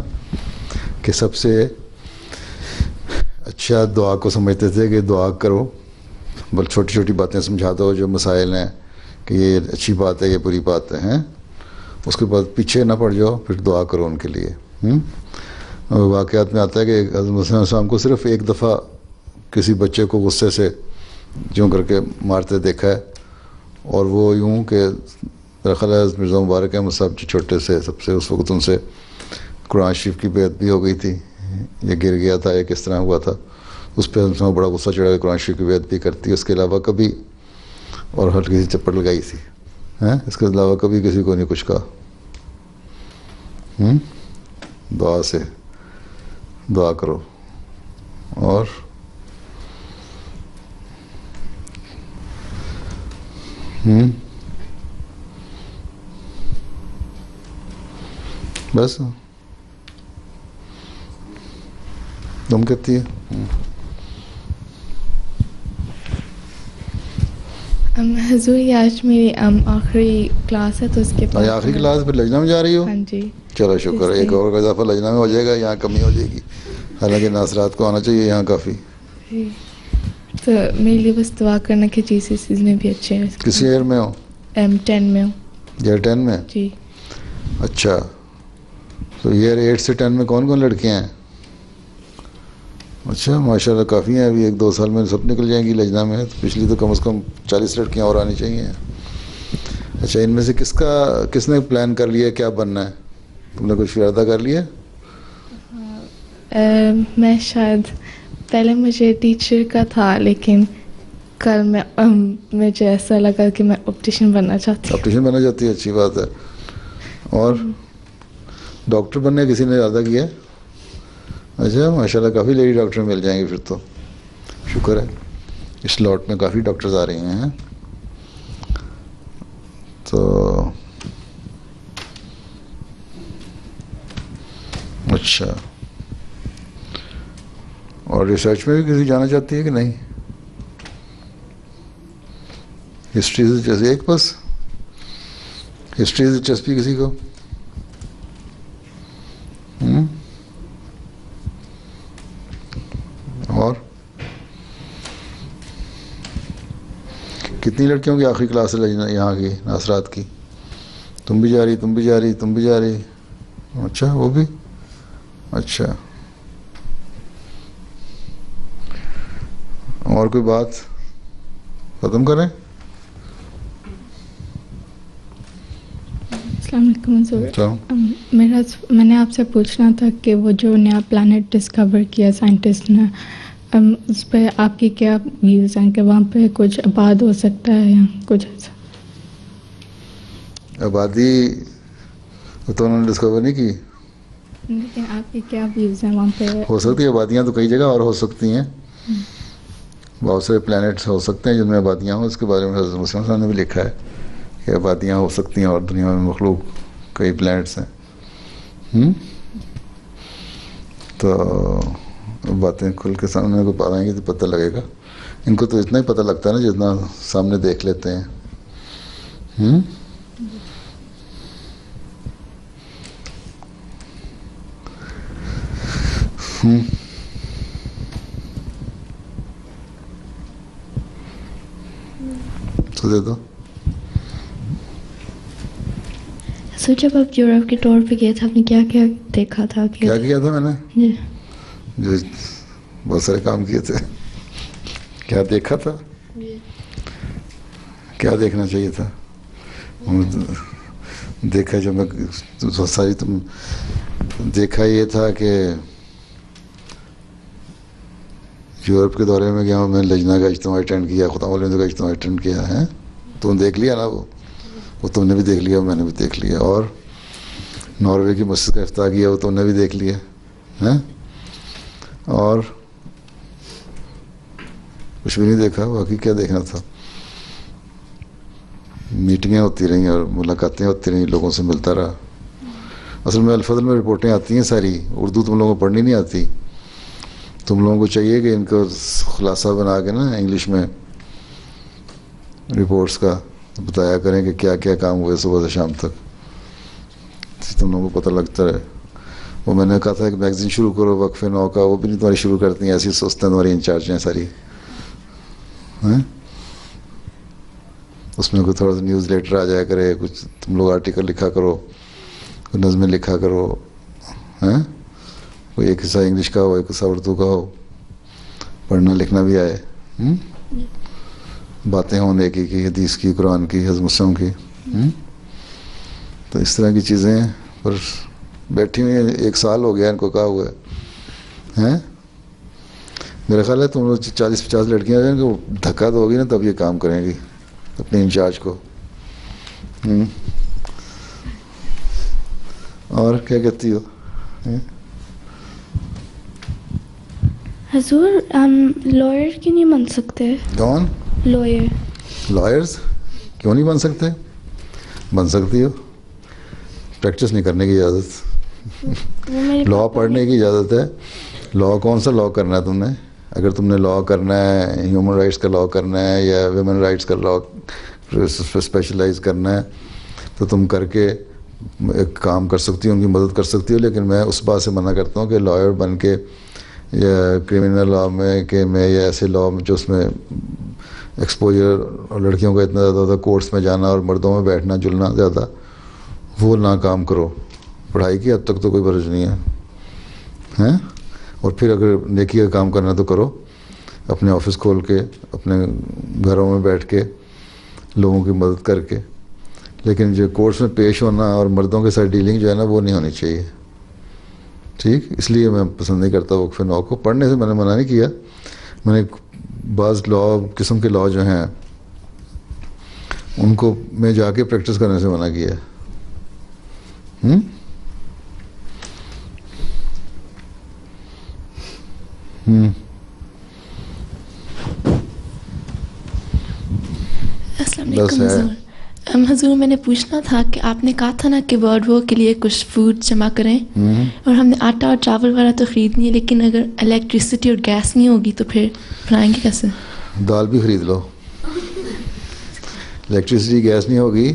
Speaker 1: کہ سب سے اچھا دعا کو سمجھتے تھے کہ دعا کرو, بل چھوٹی چھوٹی باتیں سمجھا دو جو مسائل ہیں کہ یہ اچھی بات ہے یہ بری بات ہے, ہیں اس کے بعد پیچھے نہ پڑ جاؤ, پھر دعا کرو ان کے لیے. واقعات میں آتا ہے کہ حضرت مسیح علیہ السلام کو صرف ایک دفعہ کسی بچے کو غصے سے یوں کر کے مارتے دیکھا ہے, اور وہ یوں کہ میرا خیال ہے حضرت مرزا مبارک احمد صاحب جو چھوٹے سے سب سے اس وقت ان سے قرآن شریف کی بیعت بھی ہو گئی تھی, یہ گر گیا تھا یا کس طرح ہوا تھا, اس پہ ہم بڑا غصہ چڑھا کہ قرآن شریف کی بیعت بھی کرتی. اس کے علاوہ کبھی اور ہلکی سی چپڑ لگائی تھی, ہیں اس کے علاوہ کبھی کسی کو نہیں کچھ کہا. دعا سے دعا کرو. اور بس تم کہتی ہے
Speaker 4: حضور یہ آج میری آخری کلاس ہے تو اس کے بعد
Speaker 1: آخری کلاس پھر لجنہ میں جا رہی ہو؟
Speaker 4: ہاں جی.
Speaker 1: چلو شکر ہے, ایک اور اضافہ لجنہ میں ہو جائے گا, یہاں کمی ہو جائے گی, حالانکہ ناصرات کو آنا چاہیے یہاں کافی.
Speaker 4: تو میرے لیے بس دعا کرنا کہ GCSEs میں بھی اچھے ہیں.
Speaker 1: کس ایئر میں ہو؟
Speaker 4: 10 میں ہوں.
Speaker 1: ایئر 10 میں؟
Speaker 4: جی.
Speaker 1: اچھا, تو ایئر 8 سے 10 میں کون کون لڑکیاں ہیں؟ اچھا ماشاء اللہ کافی ہیں, ابھی 1-2 سال میں سب نکل جائیں گی لجنہ میں. تو پچھلی تو کم از کم 40 لڑکیاں اور آنی چاہیے. اچھا, ان میں سے کس نے پلان کر لیا کیا بننا ہے؟ تم نے کچھ ارادہ کر لیا؟
Speaker 4: میں شاید پہلے مجھے ٹیچر کا تھا, لیکن کل مجھے ایسا لگا کہ میں آپٹیشین بننا چاہتی ہوں.
Speaker 1: آپٹیشین بننا چاہتی ہے, اچھی بات ہے. اور ڈاکٹر بننے کسی نے ارادہ کیا؟ اچھا ماشاء اللہ کافی لیڈی ڈاکٹر مل جائیں گے پھر تو, شکر ہے. اس لاٹ میں کافی ڈاکٹرز آ رہے ہیں. تو اچھا, اور ریسرچ میں بھی کسی جانا چاہتی ہے کہ نہیں؟ ہسٹری سے جیسے ایک بس ہسٹری سے دلچسپی کسی کو؟ اور کتنی لڑکیوں کی آخری کلاس ہے یہاں کی ناصرات کی؟ تم بھی جا رہی؟ اچھا, وہ بھی اچھا. اور کوئی بات ختم کریں؟
Speaker 8: السلام علیکم. میں نے آپ سے پوچھنا تھا کہ وہ جو نیا پلانٹ ڈسکور کیا سائنٹسٹ نے, اس پہ آپ کی کیا ویوز ہیں کہ وہاں پہ کچھ آباد ہو سکتا ہے یا کچھ ایسا؟
Speaker 1: آبادی تو انہوں نے ڈسکور نہیں کی,
Speaker 8: لیکن آپ کی کیا ویوز ہیں وہاں پہ؟
Speaker 1: ہو سکتی ہے آبادیاں تو کئی جگہ اور ہو سکتی ہیں, بہت سارے پلانٹس ہو سکتے ہیں جن میں آبادیاں ہوں. اس کے بارے میں حضرت مسلم صاحب نے بھی لکھا ہے کہ آبادیاں ہو سکتی ہیں اور دنیا میں مخلوق کئی پلانٹس ہیں. تو باتیں کھل کے سامنے کو پائیں گے تو پتہ لگے گا. ان کو تو اتنا ہی پتہ لگتا ہے نا جتنا سامنے دیکھ لیتے ہیں. تو دے دو.
Speaker 8: سو جب آپ یورپ کے ٹور پہ گئے تھے آپ نے کیا کیا دیکھا تھا؟
Speaker 1: کیا کیا تھا میں نے؟
Speaker 8: جی
Speaker 1: جو بہت سارے کام کیے تھے. کیا دیکھا تھا؟ کیا دیکھنا چاہیے تھا؟ دیکھا جو میں بہت ساری تم دیکھا یہ تھا کہ یورپ کے دورے میں گیا ہوں, میں نے لجنہ کا اجتماع اٹینڈ کیا, خطام الہند کا اجتماع اٹینڈ کیا ہے. تم دیکھ لیا نا, وہ تم نے بھی دیکھ لیا, میں نے بھی دیکھ لیا. اور ناروے کی مسجد کا افتتاح کیا, وہ تم نے بھی دیکھ لیا ہے. اور کچھ بھی نہیں دیکھا, باقی کیا دیکھنا تھا. میٹنگیں ہوتی رہیں اور ملاقاتیں ہوتی رہیں, لوگوں سے ملتا رہا. اصل میں الفضل میں رپورٹیں آتی ہیں ساری, اردو تم لوگوں کو پڑھنی نہیں آتی. تم لوگوں کو چاہیے کہ ان کو خلاصہ بنا کے نا انگلش میں رپورٹس کا بتایا کریں کہ کیا کیا کام ہوئے صبح سے شام تک, تم لوگوں کو پتہ لگتا رہے. وہ میں نے کہا تھا کہ میگزین شروع کرو وقفے 9 کا, وہ بھی نہیں تمہاری شروع کرتی ہیں, ایسی سوچتے ہیں تمہاری انچارج ہیں ساری. اس میں کوئی تھوڑا سا نیوز لیٹر آ جایا کرے, کچھ تم لوگ آرٹیکل لکھا کرو, کوئی نظمیں لکھا کرو, کوئی ایک حصہ انگلش کا ہو, ایک حصہ اردو کا ہو, پڑھنا لکھنا بھی آئے. باتیں ہوں نیکی کی, حدیث کی, قرآن کی, حضرت مسلم کی. تو اس طرح کی چیزیں پر بیٹھی ہوئی ہیں. 1 سال ہو گیا ان کو کہا ہوا ہے. میرا خیال ہے تم لوگ 40-50 لڑکیاں جائیں گے, وہ دھکا تو ہوگی نا تب یہ کام کریں گی اپنے انچارج کو. اور کیا کہتی ہو؟
Speaker 4: حضور لائر کیوں نہیں بن سکتے؟
Speaker 1: کون؟ لائرز کیوں نہیں بن سکتے؟ بن سکتی ہو، پریکٹس نہیں کرنے کی اجازت. لا پڑھنے کی اجازت ہے. لا کون سا لا کرنا ہے تم نے؟ اگر تم نے لا کرنا ہے، ہیومن رائٹس کا لا کرنا ہے یا ویمن رائٹس کا لا اسپیشلائز کرنا ہے تو تم کر کے ایک کام کر سکتی ہو، ان کی مدد کر سکتی ہو. لیکن میں اس بات سے منع کرتا ہوں کہ لائر بن کے یا کرمنل لا میں کہ میں یا ایسے لا میں جو اس میں ایکسپوجر اور لڑکیوں کا اتنا زیادہ ہوتا ہے، کورٹس میں جانا اور مردوں میں بیٹھنا جلنا زیادہ، وہ نہ کام کرو. پڑھائی کی حد تک تو کوئی برج نہیں ہے. اور پھر اگر نیکی کا کام کرنا تو کرو، اپنے آفس کھول کے، اپنے گھروں میں بیٹھ کے، لوگوں کی مدد کر کے. لیکن جو کورٹس میں پیش ہونا اور مردوں کے ساتھ ڈیلنگ جو ہے نا وہ نہیں ہونی چاہیے. ٹھیک، اس لیے میں پسند نہیں کرتا وقف نو کو. پڑھنے سے میں نے منع نہیں کیا، میں نے بعض لا قسم کے لا جو ہیں ان کو میں جا کے پریکٹس کرنے سے منع کیا ہے.
Speaker 4: السلام علیکم حضور. میں نے پوچھنا تھا کہ آپ نے کہا تھا نا کہ ورلڈ وار کے لیے کچھ فوڈ جمع کریں، اور ہم نے آٹا اور چاول وغیرہ تو خریدنی ہے، لیکن اگر الیکٹریسٹی اور گیس نہیں ہوگی تو پھر بنائیں گے کیسے؟
Speaker 1: دال بھی خرید لو. الیکٹریسٹی گیس نہیں ہوگی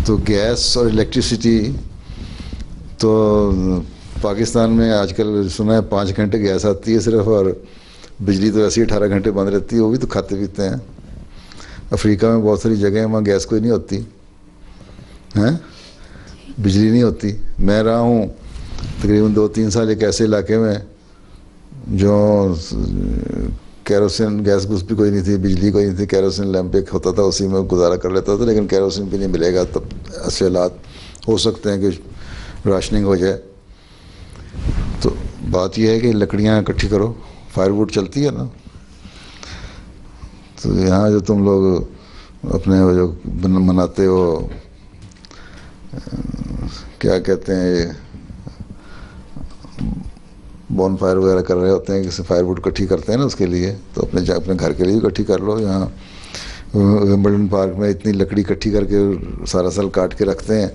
Speaker 1: تو گیس اور الیکٹریسٹی تو پاکستان میں آج کل سنا ہے 5 گھنٹے گیس آتی ہے صرف، اور بجلی تو ایسے ہی 18 گھنٹے بند رہتی ہے، وہ بھی تو کھاتے پیتے ہیں. افریقہ میں بہت ساری جگہیں ہیں وہاں گیس کوئی نہیں ہوتی ہیں، بجلی نہیں ہوتی. میں رہا ہوں تقریباً 2-3 سال ایک ایسے علاقے میں جو کیروسین گیس گوس بھی کوئی نہیں تھی، بجلی کوئی نہیں تھی، کیروسین لیمپ ایک ہوتا تھا، اسی میں گزارا کر لیتا تھا. لیکن کیروسین بھی نہیں ملے گا، تب ایسے حالات ہو سکتے ہیں کہ راشننگ ہو جائے. تو بات یہ ہے کہ لکڑیاں اکٹھی کرو، فائر ووڈ چلتی ہے نا. تو یہاں جو تم لوگ اپنے وہ جو مناتے ہو کیا کہتے ہیں، یہ بون فائر وغیرہ کر رہے ہوتے ہیں، کسی فائر ووڈ اکٹھی کرتے ہیں نا اس کے لیے، تو اپنے گھر کے لیے اکٹھی کر لو. یہاں ومبلڈن پارک میں اتنی لکڑی اکٹھی کر کے سارا سال کاٹ کے رکھتے ہیں.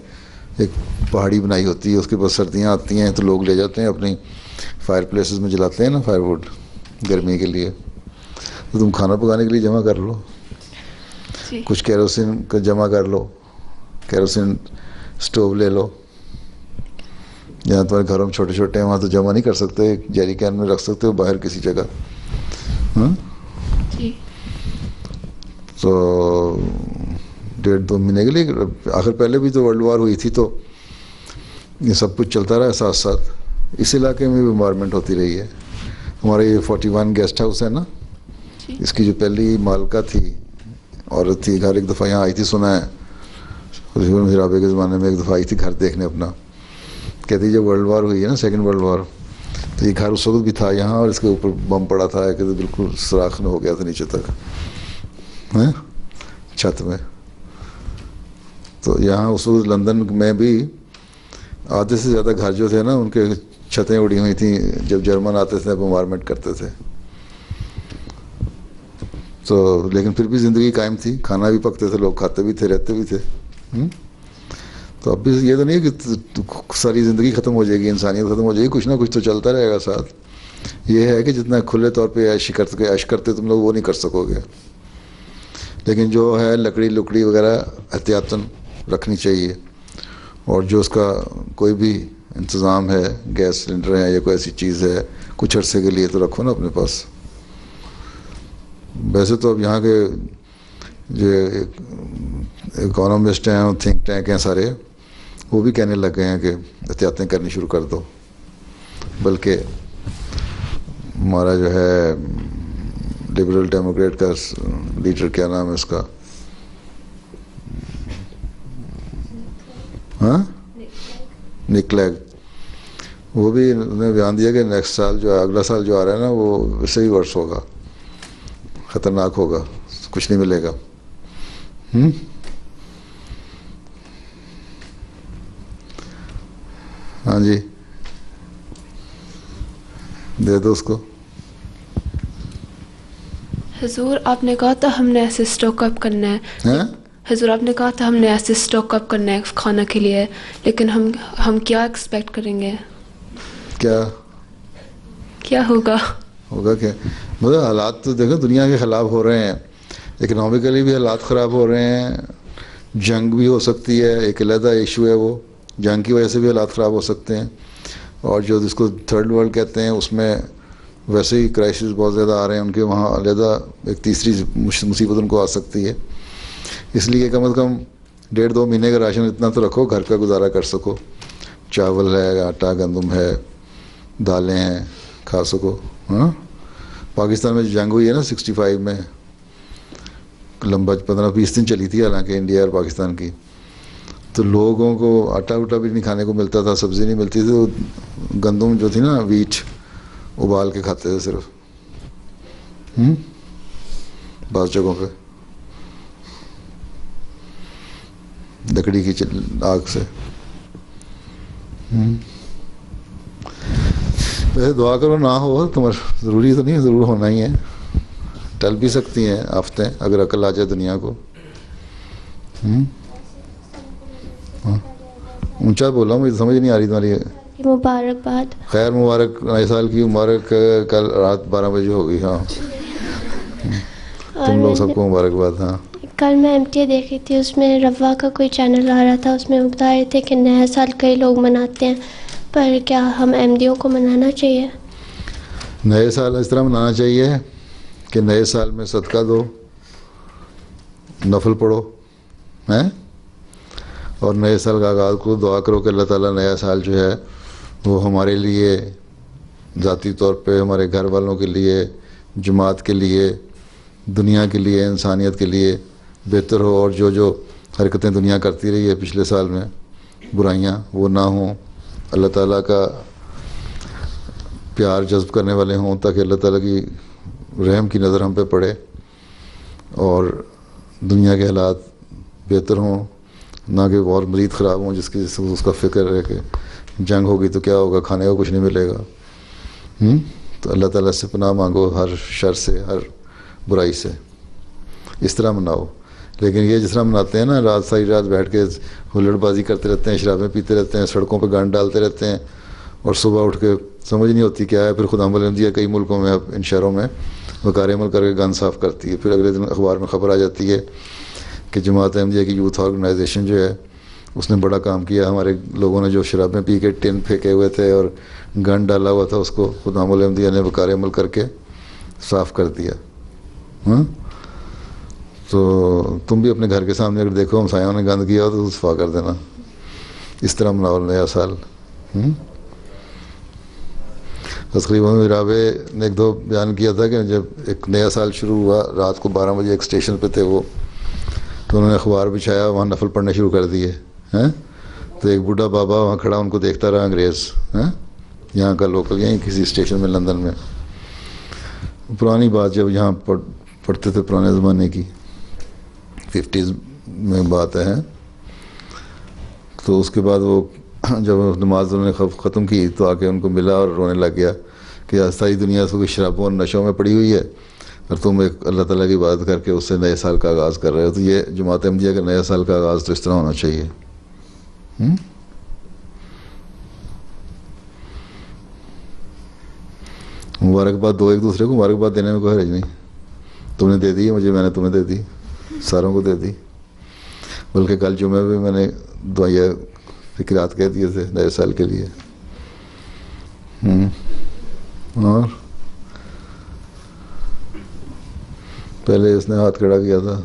Speaker 1: ایک پہاڑی بنائی ہوتی ہے، اس کے بعد سردیاں آتی ہیں تو لوگ لے جاتے ہیں اپنی فائر پلیسز میں جلاتے ہیں نا فائر ووڈ گرمی کے لیے. تو تم کھانا پکانے کے لیے جمع کر لو، کچھ کیروسین کا جمع کر لو، کیروسین سٹوو لے لو. جہاں تمہارے گھروں میں چھوٹے چھوٹے ہیں وہاں تو جمع نہیں کر سکتے، جیری کین میں رکھ سکتے ہو باہر کسی جگہ. تو 1.5-2 مہینے کے لیے آخر پہلے بھی تو ورلڈ وار ہوئی تھی تو یہ سب کچھ چلتا رہا ساتھ ساتھ. اس علاقے میں بھی انوائرمنٹ ہوتی رہی ہے. ہمارے یہ 41 گیسٹ ہاؤس ہے نا، اس کی جو پہلی مالکہ تھی عورت تھی، گھر ایک دفعہ یہاں آئی تھی، سنا ہے رابعے کے زمانے میں ایک دفعہ آئی تھی گھر دیکھنے اپنا. کہتی جب ورلڈ وار ہوئی ہے نا، 2nd ورلڈ وار، تو یہ گھر اس وقت بھی تھا یہاں، اور اس کے اوپر بم پڑا تھا کہ بالکل سوراخ ہو گیا تھا نیچے تک چھت میں. تو یہاں اس وقت لندن میں بھی آدھے سے زیادہ گھر جو تھے نا ان کے چھتیں اڑی ہوئی تھیں جب جرمن آتے تھے، بمبارمنٹ کرتے تھے. تو لیکن پھر بھی زندگی قائم تھی، کھانا بھی پکتے تھے، لوگ کھاتے بھی تھے، رہتے بھی تھے. تو اب بھی یہ تو نہیں کہ ساری زندگی ختم ہو جائے گی، انسانیت ختم ہو جائے گی، کچھ نہ کچھ تو چلتا رہے گا ساتھ. یہ ہے کہ جتنا کھلے طور پہ عیش کرتے تم لوگ وہ نہیں کر سکو گے. لیکن جو ہے لکڑی وغیرہ احتیاطاً رکھنی چاہیے. اور جو اس کا کوئی بھی انتظام ہے، گیس سلنڈر ہے یا کوئی ایسی چیز ہے، کچھ عرصے کے لیے تو رکھو نا اپنے پاس. ویسے تو اب یہاں کے جو اکانومسٹ ہیں، تھنک ٹینک ہیں سارے، وہ بھی کہنے لگ گئے ہیں کہ احتیاطیں کرنی شروع کر دو. بلکہ ہمارا جو ہے لبرل ڈیموکریٹ کا لیڈر، کیا نام ہے اس کا، نک لیگ، وہ بھی انہوں نے بیان دیا کہ نیکسٹ سال جو ہے، اگلا سال جو آ رہا ہے نا، وہ ویسے ہی ورس ہوگا، خطرناک ہوگا، کچھ نہیں ملے گا. ہاں جی، دے دو اس کو.
Speaker 7: حضور آپ نے کہا تھا ہم نے ایسے اسٹاک اپ کرنا ہے. حضور آپ نے کہا تھا ہم نے ایسے اسٹاک اپ کرنا ہے کھانا کے لیے, لیکن ہم کیا ایکسپیکٹ کریں گے؟ کیا ہوگا
Speaker 1: کیا مطلب حالات تو دیکھو دنیا کے خلاف ہو رہے ہیں, اکنامکلی بھی حالات خراب ہو رہے ہیں, جنگ بھی ہو سکتی ہے, ایک علیحدہ ایشو ہے وہ, جنگ کی وجہ سے بھی حالات خراب ہو سکتے ہیں, اور جو جس کو تھرڈ ورلڈ کہتے ہیں اس میں ویسے ہی کرائسس بہت زیادہ آ رہے ہیں ان کے, وہاں علیحدہ ایک تیسری مصیبت ان کو آ سکتی ہے. اس لیے کم از کم 1.5-2 مہینے کا راشن اتنا تو رکھو گھر کا گزارا کر سکو, چاول ہے, آٹا گندم ہے, دالیں ہیں, کھا سکو. ہاں پاکستان میں جو جنگ ہوئی ہے نا 65 میں, لمبا 15-20 دن چلی تھی حالانکہ انڈیا اور پاکستان کی, تو لوگوں کو آٹا وٹا بھی نہیں کھانے کو ملتا تھا, سبزی نہیں ملتی تھی, تو گندم جو تھی نا ویٹ ابال کے کھاتے تھے صرف بعض جگہوں پہ لکڑی کی آگ سے. ویسے دعا کرو نہ ہو, تمہارا ضروری تو نہیں, ضرور ہونا ہی ہے, ٹل بھی سکتی ہیں آفتیں اگر عقل آ جائے دنیا کو. اونچا بولا ہوں, مجھے سمجھ نہیں آ رہی تمہاری.
Speaker 5: مبارکباد.
Speaker 1: خیر مبارک, نئے سال کی مبارک. کل رات 12 بجے ہوگی. ہاں تم لوگ سب کو مبارکباد. ہاں
Speaker 5: کل میں ایم ٹی اے دیکھ رہی تھی, اس میں روا کا کوئی چینل آ رہا تھا, اس میں بتا رہے تھے کہ نیا سال کئی لوگ مناتے ہیں, پر کیا ہم احمدیوں کو منانا چاہیے؟
Speaker 1: نئے سال اس طرح منانا چاہیے کہ نئے سال میں صدقہ دو, نفل پڑھو ہیں, اور نئے سال کا آغاز کو دعا کرو کہ اللہ تعالیٰ نیا سال جو ہے وہ ہمارے لیے ذاتی طور پہ, ہمارے گھر والوں کے لیے, جماعت کے لیے, دنیا کے لیے, انسانیت کے لیے بہتر ہو, اور جو حرکتیں دنیا کرتی رہی ہے پچھلے سال میں برائیاں وہ نہ ہوں, اللہ تعالیٰ کا پیار جذب کرنے والے ہوں, تاکہ اللہ تعالیٰ کی رحم کی نظر ہم پہ پڑے اور دنیا کے حالات بہتر ہوں, نہ کہ اور مزید خراب ہوں جس کی اس کا فکر ہے کہ جنگ ہوگی تو کیا ہوگا, کھانے کو کچھ نہیں ملے گا. تو اللہ تعالیٰ سے پناہ مانگو ہر شر سے, ہر برائی سے. اس طرح مناؤ. لیکن یہ جس طرح مناتے ہیں نا, رات ساری رات بیٹھ کے ہلڑ بازی کرتے رہتے ہیں, شرابیں پیتے رہتے ہیں, سڑکوں پہ گند ڈالتے رہتے ہیں, اور صبح اٹھ کے سمجھ نہیں ہوتی کیا ہے. پھر خدا بلندیہ کئی ملکوں میں, اب ان شہروں میں وقار عمل کر کے گند صاف کرتی ہے. پھر اگلے دن اخبار میں خبر آ جاتی ہے کہ جماعت احمدیہ کی یوتھ آرگنائزیشن جو ہے اس نے بڑا کام کیا, ہمارے لوگوں نے جو شرابیں پی کے ٹن پھینکے ہوئے تھے اور گند ڈالا ہوا تھا اس کو خدام احمدیہ نے وقار عمل کر کے صاف کر دیا. تو تم بھی اپنے گھر کے سامنے اگر دیکھو ہمسایوں نے گند کیا ہو تو صفا کر دینا. اس طرح مناؤ نیا سال. تقریباً رابع نے 1-2 بیان کیا تھا کہ جب ایک نیا سال شروع ہوا, رات کو 12 بجے ایک اسٹیشن پہ تھے وہ, تو انہوں نے اخبار بچھایا, وہاں نفل پڑھنے شروع کر دیے. تو ایک بوڑھا بابا وہاں کھڑا ان کو دیکھتا رہا, انگریز, یہاں کا لوکل, یہیں کسی اسٹیشن میں لندن میں. پرانی بات جب یہاں پڑھتے تھے پرانے زمانے کی, 50s میں بات ہے. تو اس کے بعد وہ جب نماز انہوں نے ختم کی تو آ کے ان کو ملا اور رونے لگ گیا کہ ساری دنیا اس کو شرابوں اور نشوں میں پڑی ہوئی ہے, اور تم ایک اللہ تعالیٰ کی عبادت کر کے اس سے نئے سال کا آغاز کر رہے ہو. تو یہ جماعت احمدیہ کا نیا سال کا آغاز تو اس طرح ہونا چاہیے. مبارکباد دو ایک دوسرے کو, مبارکباد دینے میں کوئی حرج نہیں. تم نے دے دی مجھے, میں نے تمہیں دے دی, ساروں کو دے دی. بلکہ کل جمعہ میں میں نے دعائیں فکرات کہہ دیے تھے نئے سال کے لیے. اور پہلے اس نے ہاتھ کھڑا کیا تھا.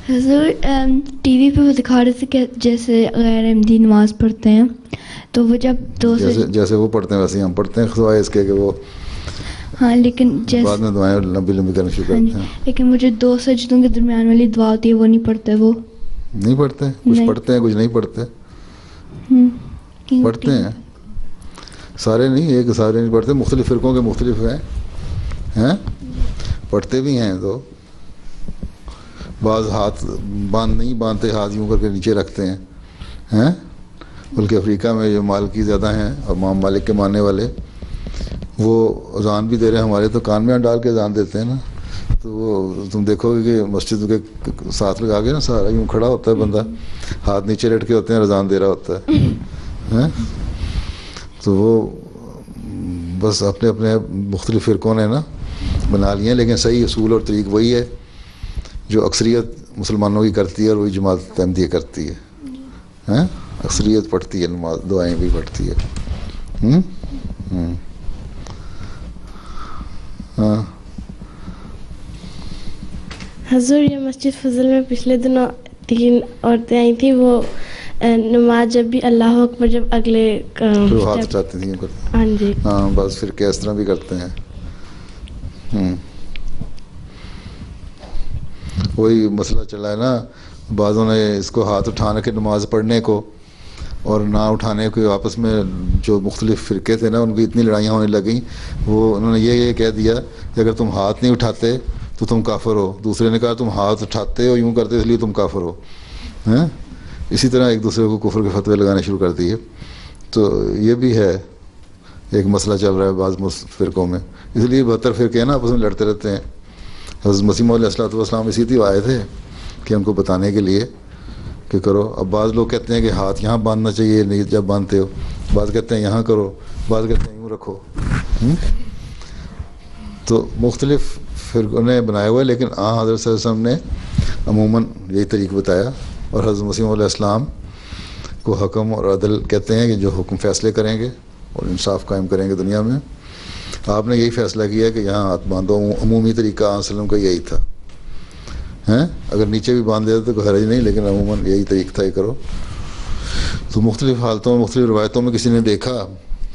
Speaker 9: حضور ٹی وی پہ وہ دکھا رہے تھے کہ جیسے غیر احمدی نماز پڑھتے ہیں تو وہ جب
Speaker 1: جیسے وہ پڑھتے ہیں ویسے ہی ہم پڑھتے ہیں, سوائے اس کے کہ وہ
Speaker 9: ہاں لیکن
Speaker 1: بعد میں دعائیں لمبی لمبی کرنا شروع کرتے ہیں.
Speaker 9: لیکن مجھے 2 سجدوں کے درمیان والی دعا ہوتی ہے وہ نہیں پڑھتے. وہ
Speaker 1: نہیں پڑھتے, کچھ پڑھتے ہیں کچھ نہیں پڑھتے. پڑھتے ہیں سارے نہیں, ایک سارے نہیں پڑھتے, مختلف فرقوں کے مختلف ہیں, پڑھتے بھی ہیں. تو بعض ہاتھ نہیں باندھتے, ہاتھ یوں کر کے نیچے رکھتے ہیں. بلکہ افریقہ میں جو مالکی زیادہ ہیں اور امام مالک کے ماننے والے, وہ اذان بھی دے رہے ہیں، ہمارے تو کان میں ڈال کے اذان دیتے ہیں نا، تو وہ تم دیکھو گے کہ مسجد کے ساتھ لگا کے نا سارا یوں کھڑا ہوتا ہے بندہ، ہاتھ نیچے لٹکے ہوتے ہیں، اذان دے رہا ہوتا ہے. تو وہ بس اپنے اپنے مختلف فرقوں نے نا بنا لیے ہیں، لیکن صحیح اصول اور طریق وہی ہے جو اکثریت مسلمانوں کی کرتی ہے اور وہی جماعت احمدیہ کرتی ہے. اکثریت پڑھتی ہے نماز، دعائیں بھی پڑھتی ہے. ہاں
Speaker 5: حضور، یہ مسجد فضل میں پچھلے دنوں 3 عورتیں آئی تھیں، وہ نماز جب بھی اللہ اکبر جب اگلے
Speaker 1: ہاتھ اٹھاتی تھیں.
Speaker 5: ہاں جی،
Speaker 1: ہاں بس پھر کس طرح بھی کرتے ہیں. وہی مسئلہ چلا ہے نا، بعضوں نے اس کو ہاتھ اٹھانے کے نماز پڑھنے کو اور نہ اٹھانے کو، آپس میں جو مختلف فرقے تھے نا ان کی اتنی لڑائیاں ہونے لگیں، وہ انہوں نے یہ کہہ دیا کہ اگر تم ہاتھ نہیں اٹھاتے تو تم کافر ہو. دوسرے نے کہا تم ہاتھ اٹھاتے ہو یوں کرتے اس لیے تم کافر ہو. اسی طرح ایک دوسرے کو کفر کے فتوے لگانے شروع کر دیے. تو یہ بھی ہے ایک مسئلہ چل رہا ہے بعض فرقوں میں، اس لیے 72 فرقے ہیں نا آپس میں لڑتے رہتے ہیں. حضرت مسیح علیہ الصلوۃ والسلام اسی لیے آئے تھے کہ ہم کو بتانے کے لیے کہ کرو. اب بعض لوگ کہتے ہیں کہ ہاتھ یہاں باندھنا چاہیے نہیں جب باندھتے ہو، بعض کہتے ہیں یہاں کرو، بعض کہتے ہیں یوں رکھو. تو مختلف فرقوں نے بنایا ہوا ہے، لیکن حضرت صلی اللہ علیہ وسلم نے عموماً یہی طریقہ بتایا. اور حضرت مسیح علیہ السلام کو حکم اور عدل کہتے ہیں کہ جو حکم فیصلے کریں گے اور انصاف قائم کریں گے دنیا میں. آپ نے یہی فیصلہ کیا کہ یہاں ہاتھ باندھو، عمومی طریقہ علیہ وسلم کا یہی تھا. اگر نیچے بھی باندھ دیتے تو کوئی حرج نہیں، لیکن عموماً یہی طریقہ تھا، یہ کرو. تو مختلف حالتوں میں مختلف روایتوں میں کسی نے دیکھا،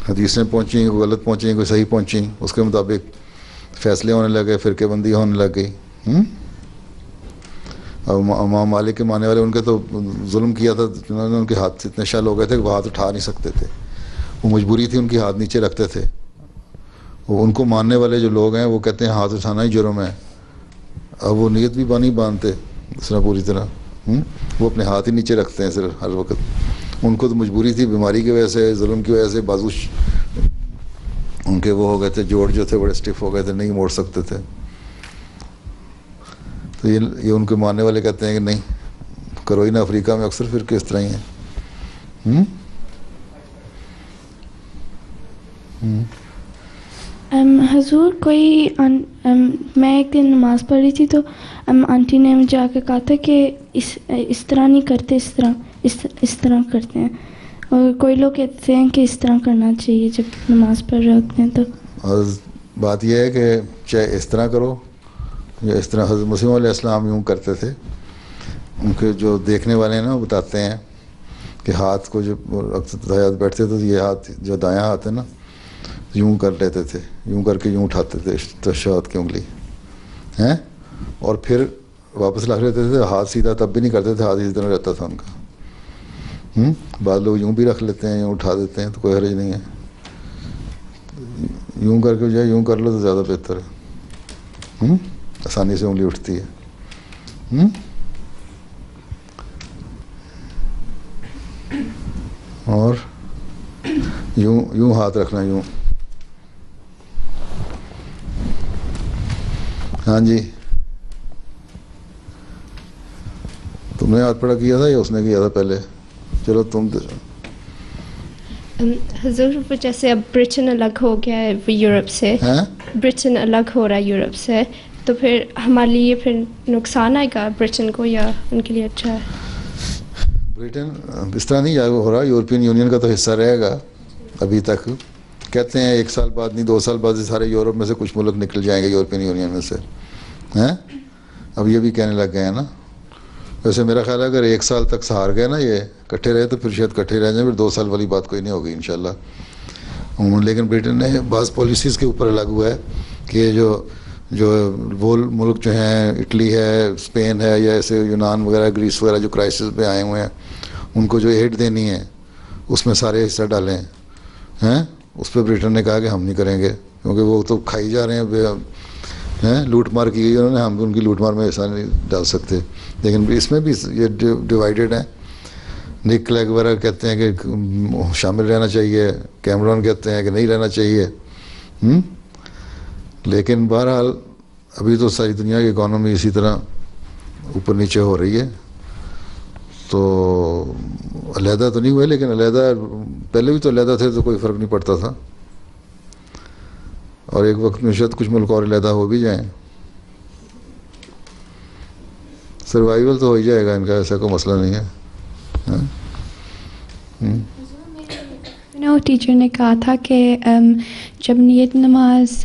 Speaker 1: حدیثیں پہنچیں، کوئی غلط پہنچیں، کوئی صحیح پہنچیں، اس کے مطابق فیصلے ہونے لگے، فرقے بندی ہونے لگ گئی. اور امام مالک کے ماننے والے ان کے تو ظلم کیا تھا، انہوں نے ان کے ہاتھ اتنے شل ہو گئے تھے کہ وہ ہاتھ اٹھا نہیں سکتے تھے، وہ مجبوری تھی ان کے ہاتھ نیچے رکھتے تھے. وہ ان کو ماننے والے جو لوگ ہیں وہ کہتے ہیں ہاتھ اٹھانا ہی جرم ہے. اب وہ نیت بھی نہیں باندھتے اس طرح پوری طرح، وہ اپنے ہاتھ ہی نیچے رکھتے ہیں صرف ہر وقت. ان کو تو مجبوری تھی، بیماری کی وجہ سے، ظلم کی وجہ سے بازو ان کے وہ ہو گئے تھے، جوڑ جو تھے بڑے اسٹف ہو گئے تھے، نہیں موڑ سکتے تھے. تو یہ ان کے ماننے والے کہتے ہیں کہ نہیں کرو ہی نہ. افریقہ میں اکثر فرقے اس طرح ہی ہیں.
Speaker 9: حضور کوئی میں ایک دن نماز پڑھ رہی تھی تو آنٹی نے مجھے آ کے کہا تھا کہ اس طرح نہیں کرتے، اس طرح کرتے ہیں. اور کوئی لوگ کہتے ہیں کہ اس طرح کرنا چاہیے جب نماز پڑھ رہے ہوتے ہیں. تو
Speaker 1: اور بات یہ ہے کہ چاہے اس طرح کرو یا اس طرح. حضرت مسیح علیہ السلام یوں کرتے تھے. ان کے جو دیکھنے والے ہیں نا وہ بتاتے ہیں کہ ہاتھ کو جب اکثر بیٹھتے تھے تو یہ ہاتھ جو دایاں ہاتھ ہے نا یوں کر لیتے تھے، یوں کر کے یوں اٹھاتے تھے تشہد کی انگلی ہیں، اور پھر واپس رکھ لیتے تھے. ہاتھ سیدھا تب بھی نہیں کرتے تھے، ہاتھ اسی طرح رہتا تھا ان کا. بعض لوگ یوں بھی رکھ لیتے ہیں، یوں اٹھا دیتے ہیں، تو کوئی حرج نہیں ہے. یوں کر کے جائے یوں کر لو تو زیادہ بہتر ہے، آسانی سے انگلی اٹھتی ہے. اور یوں ہاتھ رکھنا، یوں. ہاں جی، تم نے ہاتھ پڑا کیا تھا یا اس نے کیا تھا پہلے؟ چلو تم.
Speaker 5: حضور جیسے اب برٹن الگ ہو گیا ہے یورپ سے، برٹن الگ ہو رہا ہے یورپ سے، تو پھر ہمارے لیے پھر نقصان آئے گا برٹن کو یا ان کے لیے اچھا ہے؟
Speaker 1: برٹن اس طرح نہیں ہو رہا، یورپین یونین کا تو حصہ رہے گا ابھی تک. کہتے ہیں 1 سال بعد نہیں 2 سال بعد سارے یورپ میں سے کچھ ملک نکل جائیں گے یورپین یونین میں سے. اب یہ بھی کہنے لگ گئے ہیں نا. ویسے میرا خیال ہے اگر 1 سال تک سہار گئے نا یہ کٹھے رہے تو پھر شاید کٹھے رہ جائیں، پھر 2 سال والی بات کوئی نہیں ہوگی انشاءاللہ. لیکن برٹن نے بعض پالیسیز کے اوپر الگ ہوا ہے کہ جو وہ ملک جو ہیں اٹلی ہے، اسپین ہے، یا ایسے یونان وغیرہ، گریس وغیرہ جو کرائسس پہ آئے ہوئے ہیں، ان کو جو ایڈ دینی ہے اس میں سارے حصہ ڈالیں ہیں. اس پہ برٹن نے کہا کہ ہم نہیں کریں گے کیونکہ وہ تو کھائی جا رہے ہیں، لوٹ مار کی گئی انہوں نے، ہم ان کی لوٹ مار میں حصہ نہیں ڈال سکتے. لیکن اس میں بھی یہ ڈیوائیڈڈ ہیں. نک کلیگ وغیرہ کہتے ہیں کہ شامل رہنا چاہیے، کیمرون کہتے ہیں کہ نہیں رہنا چاہیے. لیکن بہرحال ابھی تو ساری دنیا کی اکانومی اسی طرح اوپر نیچے ہو رہی ہے، تو علیحدہ تو نہیں ہوئے، لیکن علیحدہ پہلے بھی تو علیحدہ تھے تو کوئی فرق نہیں پڑتا تھا، اور ایک وقت میں شاید کچھ ملک اور علیحدہ ہو بھی جائیں، سروائیول تو ہو ہی جائے گا ان کا، ایسا کوئی مسئلہ نہیں ہے.
Speaker 8: ٹیچر نے کہا تھا کہ جب نیت نماز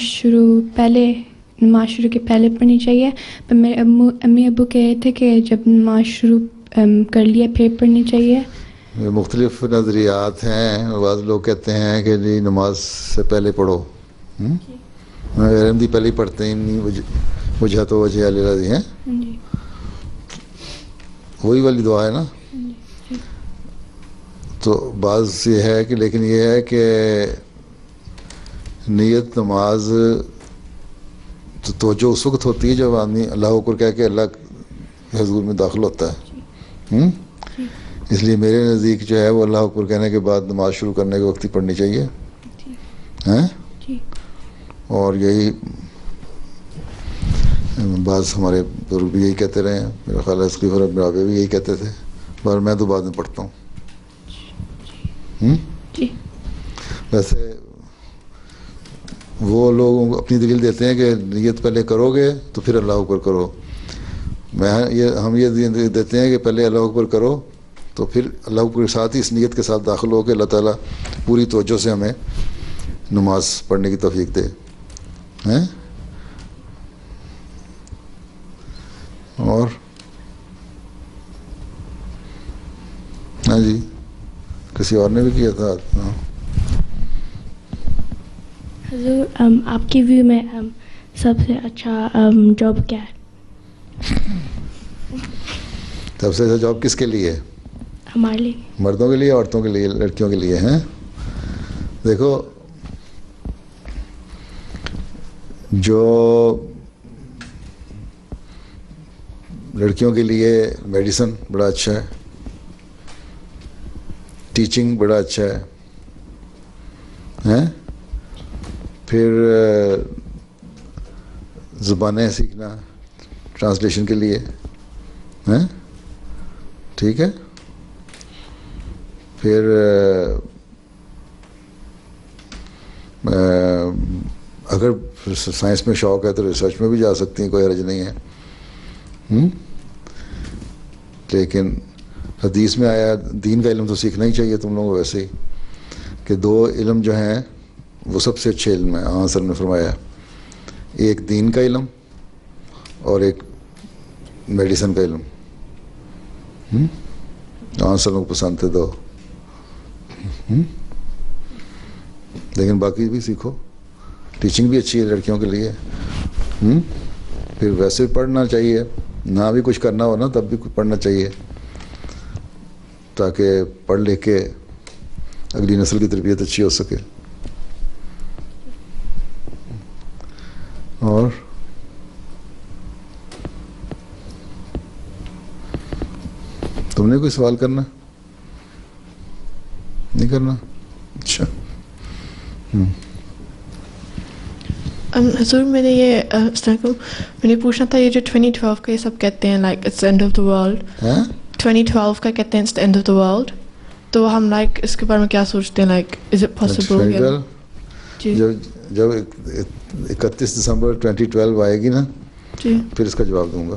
Speaker 8: شروع کے پہلے پڑھنی چاہیے، پر میرے امی ابو کہے تھے کہ جب نماز شروع کر لیا پھر پڑھنی چاہیے.
Speaker 1: مختلف نظریات ہیں، بعض لوگ کہتے ہیں کہ جی نماز سے پہلے پڑھو، احمدی پہلے ہی پڑھتے ہیں، وجہ تو وجہ علیہ ہیں، وہی والی دعا ہے نا. تو بعض یہ ہے کہ، لیکن یہ ہے کہ نیت نماز توجہ اس وقت ہوتی ہے جب آدمی اللہ اکبر کہہ کے اللہ کے حضور میں داخل ہوتا ہے. اس لیے میرے نزدیک جو ہے وہ اللہ اکبر کہنے کے بعد نماز شروع کرنے کے وقت ہی پڑھنی چاہیے. اور یہی بعض ہمارے بزرگ بھی یہی کہتے رہے ہیں، میرا خیال ہے اسقیفر ابن رابعہ بھی یہی کہتے تھے، پر میں تو بعد میں پڑھتا ہوں. ویسے وہ لوگ اپنی دلیل دیتے ہیں کہ نیت پہلے کرو گے تو پھر اللہ اکبر کرو، ہم یہ دیتے ہیں کہ پہلے اللہ اکبر کرو تو پھر اللہ اکبر کے ساتھ ہی اس نیت کے ساتھ داخل ہو کے اللہ تعالیٰ پوری توجہ سے ہمیں نماز پڑھنے کی توفیق دے. اور ہاں جی، کسی اور نے بھی کیا تھا.
Speaker 5: حضور آپ کی ویو میں سب سے اچھا جاب کیا ہے؟
Speaker 1: سب سے اچھا جاب کس کے لیے؟
Speaker 5: ہمارے لیے.
Speaker 1: مردوں کے لیے، عورتوں کے لیے، لڑکیوں کے لیے ہیں؟ دیکھو، جو لڑکیوں کے لیے میڈیسن بڑا اچھا ہے، ٹیچنگ بڑا اچھا ہے، پھر زبانیں سیکھنا ٹرانسلیشن کے لیے، ٹھیک ہے. پھر اگر سائنس میں شوق ہے تو ریسرچ میں بھی جا سکتی ہیں، کوئی حرج نہیں ہے. لیکن حدیث میں آیا دین کا علم تو سیکھنا ہی چاہیے تم لوگوں کو، ویسے ہی کہ دو علم جو ہیں وہ سب سے اچھے علم ہیں. آن سر نے فرمایا ایک دین کا علم اور ایک میڈیسن کا علم. آن سر کو پسند تھے دو، لیکن باقی بھی سیکھو. ٹیچنگ بھی اچھی ہے لڑکیوں کے لیے. پھر ویسے بھی پڑھنا چاہیے، نہ بھی کچھ کرنا ہو نا تب بھی پڑھنا چاہیے، تاکہ پڑھ لکھ کے اگلی نسل کی تربیت اچھی ہو سکے. اور تم نے کوئی سوال کرنا؟ نہیں کرنا؟ اچھا.
Speaker 10: حضور میں نے یہ میں نے پوچھنا تھا، یہ جو 2012 کا یہ سب کہتے ہیں like it's end of the world, 2012 کا کہتے ہیں it's the end of the world, تو ہم لائک اس کے بارے میں کیا سوچتے ہیں، لائک از اٹ پاسبل؟
Speaker 1: جب 31 دسمبر 2012 آئے گی نا، پھر اس کا جواب دوں گا.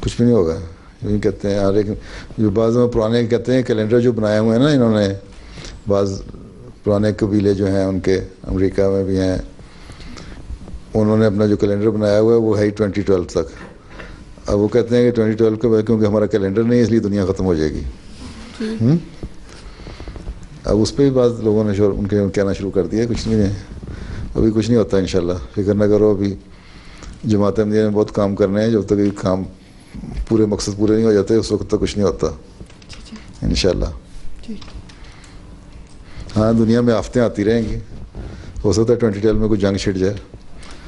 Speaker 1: کچھ بھی نہیں ہوگا. یوں کہتے ہیں، لیکن جو بعض پرانے کہتے ہیں کیلنڈر جو بنائے ہوئے ہیں نا انہوں نے، بعض پرانے قبیلے جو ہیں ان کے امریکہ میں بھی ہیں، انہوں نے اپنا جو کیلنڈر بنایا ہوا ہے وہ ہے ہی 2012 تک. اب وہ کہتے ہیں کہ 2012 کے بعد کیونکہ ہمارا کیلنڈر نہیں ہے اس لیے دنیا ختم ہو جائے گی. اب اس پہ بھی بعض لوگوں نے ان کے کہنا شروع کر دیا. کچھ نہیں ہے، ابھی کچھ نہیں ہوتا انشاءاللہ، فکر نہ کرو. ابھی جماعت احمدیہ میں بہت کام کرنے ہیں، جب تک یہ کام پورے مقصد پورے نہیں ہو جاتے اس وقت تک کچھ نہیں ہوتا انشاءاللہ. ہاں، دنیا میں آفتیں آتی رہیں گی، ہو سکتا ہے 2012 میں کوئی جنگ چھڑ جائے،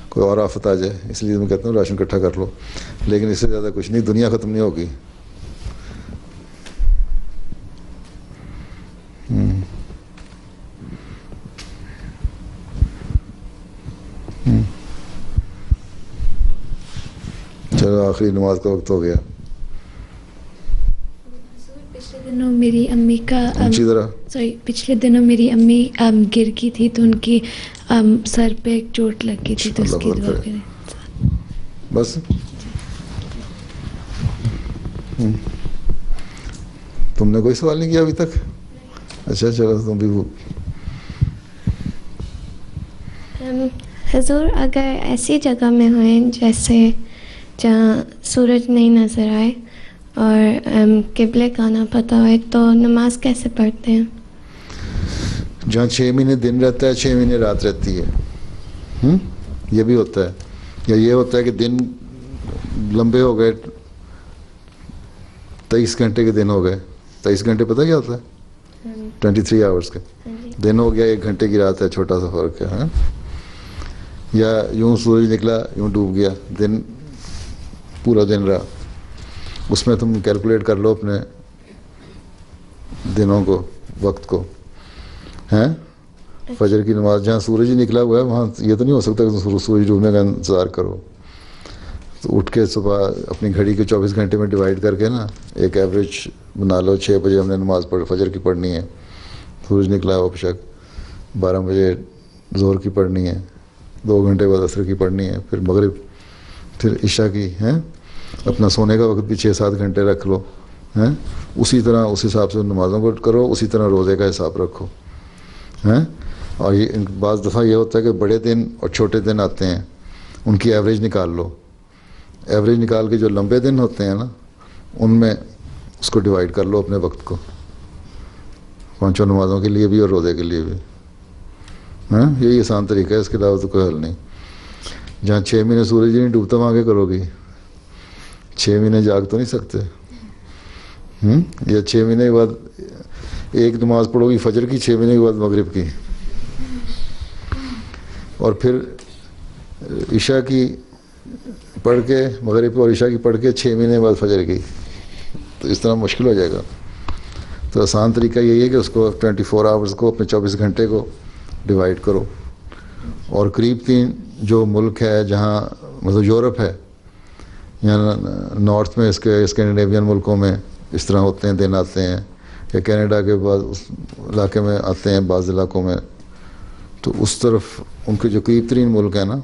Speaker 1: کوئی اور آفت آ جائے، اس لیے میں کہتا ہوں راشن اکٹھا کر لو، لیکن اس سے زیادہ کچھ نہیں. دنیا ختم نہیں ہوگی. چلو آخری نماز کا وقت ہو گیا.
Speaker 11: پچھلے دنوں میری امی گر گئی تھی تو ان کی سر پہ ایک چوٹ لگ گئی تھی تو اس کی دعا کریں.
Speaker 1: بس تم نے کوئی سوال نہیں کیا ابھی تک؟ اچھا چلو تم بھی.
Speaker 12: حضور اگر ایسی جگہ میں ہوئیں جیسے جہاں سورج نہیں نظر آئے اور قبلے کا نہ پتہ ہوئے تو نماز کیسے پڑھتے ہیں؟
Speaker 1: جہاں 6 مہینے دن رہتا ہے 6 مہینے رات رہتی ہے. یہ بھی ہوتا ہے. یا یہ ہوتا ہے کہ دن لمبے ہو گئے 23 گھنٹے کے دن ہو گئے. 23 گھنٹے پتہ کیا ہوتا ہے؟ 23 آورس کے دن ہو گیا. 1 گھنٹے کی رات ہے, چھوٹا سا فرق ہے. یا یوں سورج نکلا یوں ڈوب گیا, دن پورا دن رہا. اس میں تم کیلکولیٹ کر لو اپنے دنوں کو, وقت کو. ہیں فجر کی نماز جہاں سورج ہی نکلا ہوا ہے وہاں یہ تو نہیں ہو سکتا کہ سورج ڈوبنے کا انتظار کرو. تو اٹھ کے صبح اپنی گھڑی کے 24 گھنٹے میں ڈیوائڈ کر کے نا ایک ایوریج بنا لو. 6 بجے ہم نے نماز فجر کی پڑھنی ہے, سورج نکلا ہوا بشک. 12 بجے ظہر کی پڑھنی ہے, 2 گھنٹے بعد عصر کی پڑھنی ہے, پھر مغرب, پھر عشاء کی. ہیں اپنا سونے کا وقت بھی 6-7 گھنٹے رکھ لو. ہیں اسی طرح اس حساب سے نمازوں کو کرو, اسی طرح روزے کا حساب رکھو. ہیں اور یہ بعض دفعہ یہ ہوتا ہے کہ بڑے دن اور چھوٹے دن آتے ہیں, ان کی ایوریج نکال لو. ایوریج نکال کے جو لمبے دن ہوتے ہیں نا ان میں اس کو ڈیوائڈ کر لو اپنے وقت کو, 5 نمازوں کے لیے بھی اور روزے کے لیے بھی. ہاں یہی آسان طریقہ ہے, اس کے علاوہ تو کوئی حل نہیں. جہاں 6 مہینے سورج نہیں ڈوبتا وہاں آگے کرو گی. 6 مہینے جاگ تو نہیں سکتے. یا 6 مہینے کے بعد ایک نماز پڑھو گی فجر کی, 6 مہینے کے بعد مغرب کی, اور پھر عشاء کی پڑھ کے مغرب اور عشاء کی پڑھ کے 6 مہینے بعد فجر کی. تو اس طرح مشکل ہو جائے گا. تو آسان طریقہ یہی ہے کہ اس کو 24 آورس کو اپنے 24 گھنٹے کو ڈیوائڈ کرو. اور قریب 3 جو ملک ہے جہاں مطلب یورپ ہے یا نارتھ میں اس کے اسکینڈینیوین ملکوں میں اس طرح ہوتے ہیں, دن آتے ہیں. یا کینیڈا کے بعد اس علاقے میں آتے ہیں بعض علاقوں میں. تو اس طرف ان کے جو قریب 3 ملک ہیں نا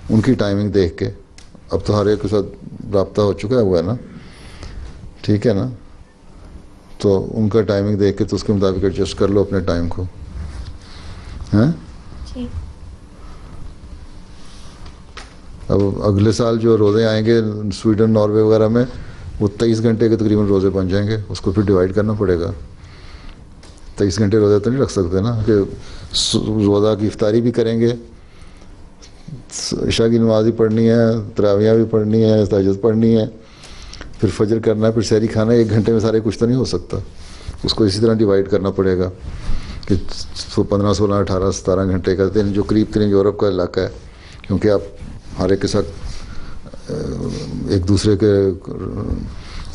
Speaker 1: ان کی ٹائمنگ دیکھ کے, اب تو ہر ایک کے ساتھ رابطہ ہو چکا ہوا ہے نا, ٹھیک ہے نا, تو ان کا ٹائمنگ دیکھ کے تو اس کے مطابق ایڈجسٹ کر لو اپنے ٹائم کو. ہیں اب اگلے سال جو روزے آئیں گے سویڈن ناروے وغیرہ میں وہ 23 گھنٹے کے تقریباً روزے بن جائیں گے. اس کو پھر ڈیوائڈ کرنا پڑے گا. 23 گھنٹے روزے تو نہیں رکھ سکتے نا کہ روزہ کی افطاری بھی کریں گے, عشاء کی نماز بھی پڑھنی ہے, تراویح بھی پڑھنی ہے, تہجد پڑھنی ہے, پھر فجر کرنا ہے, پھر سحری کھانا ہے. 1 گھنٹے میں سارے کچھ تو نہیں ہو سکتا. اس کو اسی طرح ڈیوائڈ کرنا پڑے گا کہ 15, 16, 18, 17 گھنٹے کا دن جو قریب 3 یورپ کا علاقہ ہے, کیونکہ آپ ہر ایک کے ساتھ ایک دوسرے کے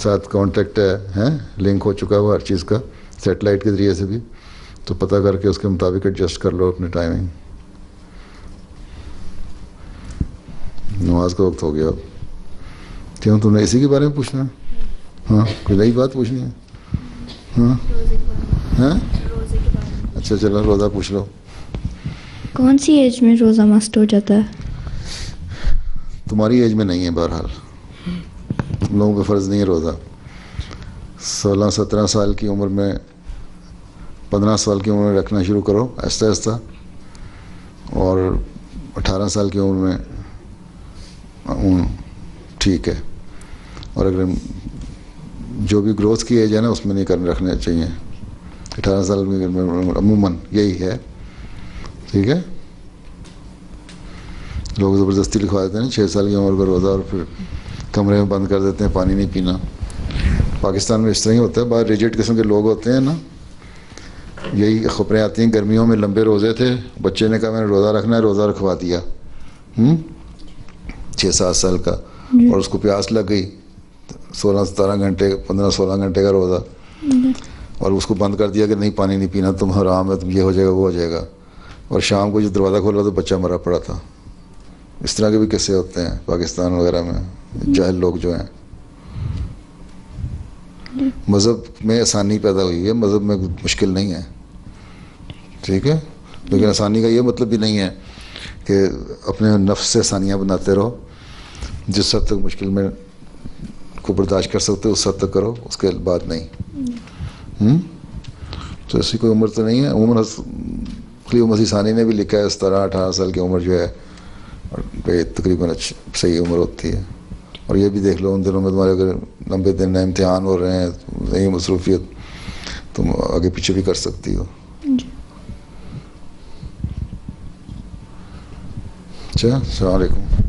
Speaker 1: ساتھ کانٹیکٹ ہے, لنک ہو چکا ہوا ہر چیز کا سیٹلائٹ کے ذریعے سے بھی. تو پتہ کر کے اس کے مطابق ایڈجسٹ کر لو اپنے ٹائمنگ. نماز کا وقت ہو گیا. کیوں تم نے اسی کے بارے میں پوچھنا ہے؟ ہاں کوئی نئی بات پوچھنی ہے؟ ہاں ہاں اچھا چلو روزہ پوچھ لو.
Speaker 3: کون سی ایج میں روزہ مست ہو جاتا ہے؟
Speaker 1: تمہاری ایج میں نہیں ہے, بہرحال تم لوگوں کا فرض نہیں ہے روزہ. 16-17 سال کی عمر میں, 15 سال کی عمر میں رکھنا شروع کرو آہستہ آہستہ, اور 18 سال کی عمر میں ٹھیک ہے. اور اگر جو بھی گروتھ کی ایج ہے نا اس میں نہیں کرنے رکھنے چاہیے. 18 سال میں عموماً یہی ہے, ٹھیک ہے. لوگ زبردستی لکھوا دیتے ہیں 6 سال کی عمر کا روزہ اور پھر کمرے میں بند کر دیتے ہیں, پانی نہیں پینا. پاکستان میں اس طرح ہی ہوتا ہے. بعض ریجڈ قسم کے لوگ ہوتے ہیں نا, یہی خبریں آتی ہیں گرمیوں میں لمبے روزے تھے, بچے نے کہا میں نے روزہ رکھنا ہے, روزہ رکھوا دیا 6-7 سال کا, اور اس کو پیاس لگ گئی 16-17 گھنٹے 15-16 گھنٹے کا روزہ, اور اس کو بند کر دیا کہ نہیں پانی نہیں پینا, تم حرام ہے, تم یہ ہو جائے گا وہ ہو جائے گا. اور شام کو جو دروازہ کھولا تو بچہ مرا پڑا تھا. اس طرح کے بھی قصے ہوتے ہیں پاکستان وغیرہ میں، جاہل لوگ جو ہیں. مذہب میں آسانی پیدا ہوئی ہے، مذہب میں مشکل نہیں ہے، ٹھیک ہے، لیکن آسانی کا یہ مطلب بھی نہیں ہے کہ اپنے نفس سے آسانیاں بناتے رہو. جس حد تک مشکل میں کو برداشت کر سکتے اس حد تک کرو، اس کے بعد نہیں. تو ایسی کوئی عمر تو نہیں ہے. عموماً خلیل مسیح ثانی نے بھی لکھا ہے 17-18 سال کی عمر جو ہے تقریباً صحیح عمر ہوتی ہے. اور یہ بھی دیکھ لو ان دنوں میں تمہارے اگر لمبے دن امتحان ہو رہے ہیں، نئی مصروفیت، تم آگے پیچھے بھی کر سکتی ہو. اچھا، السلام علیکم.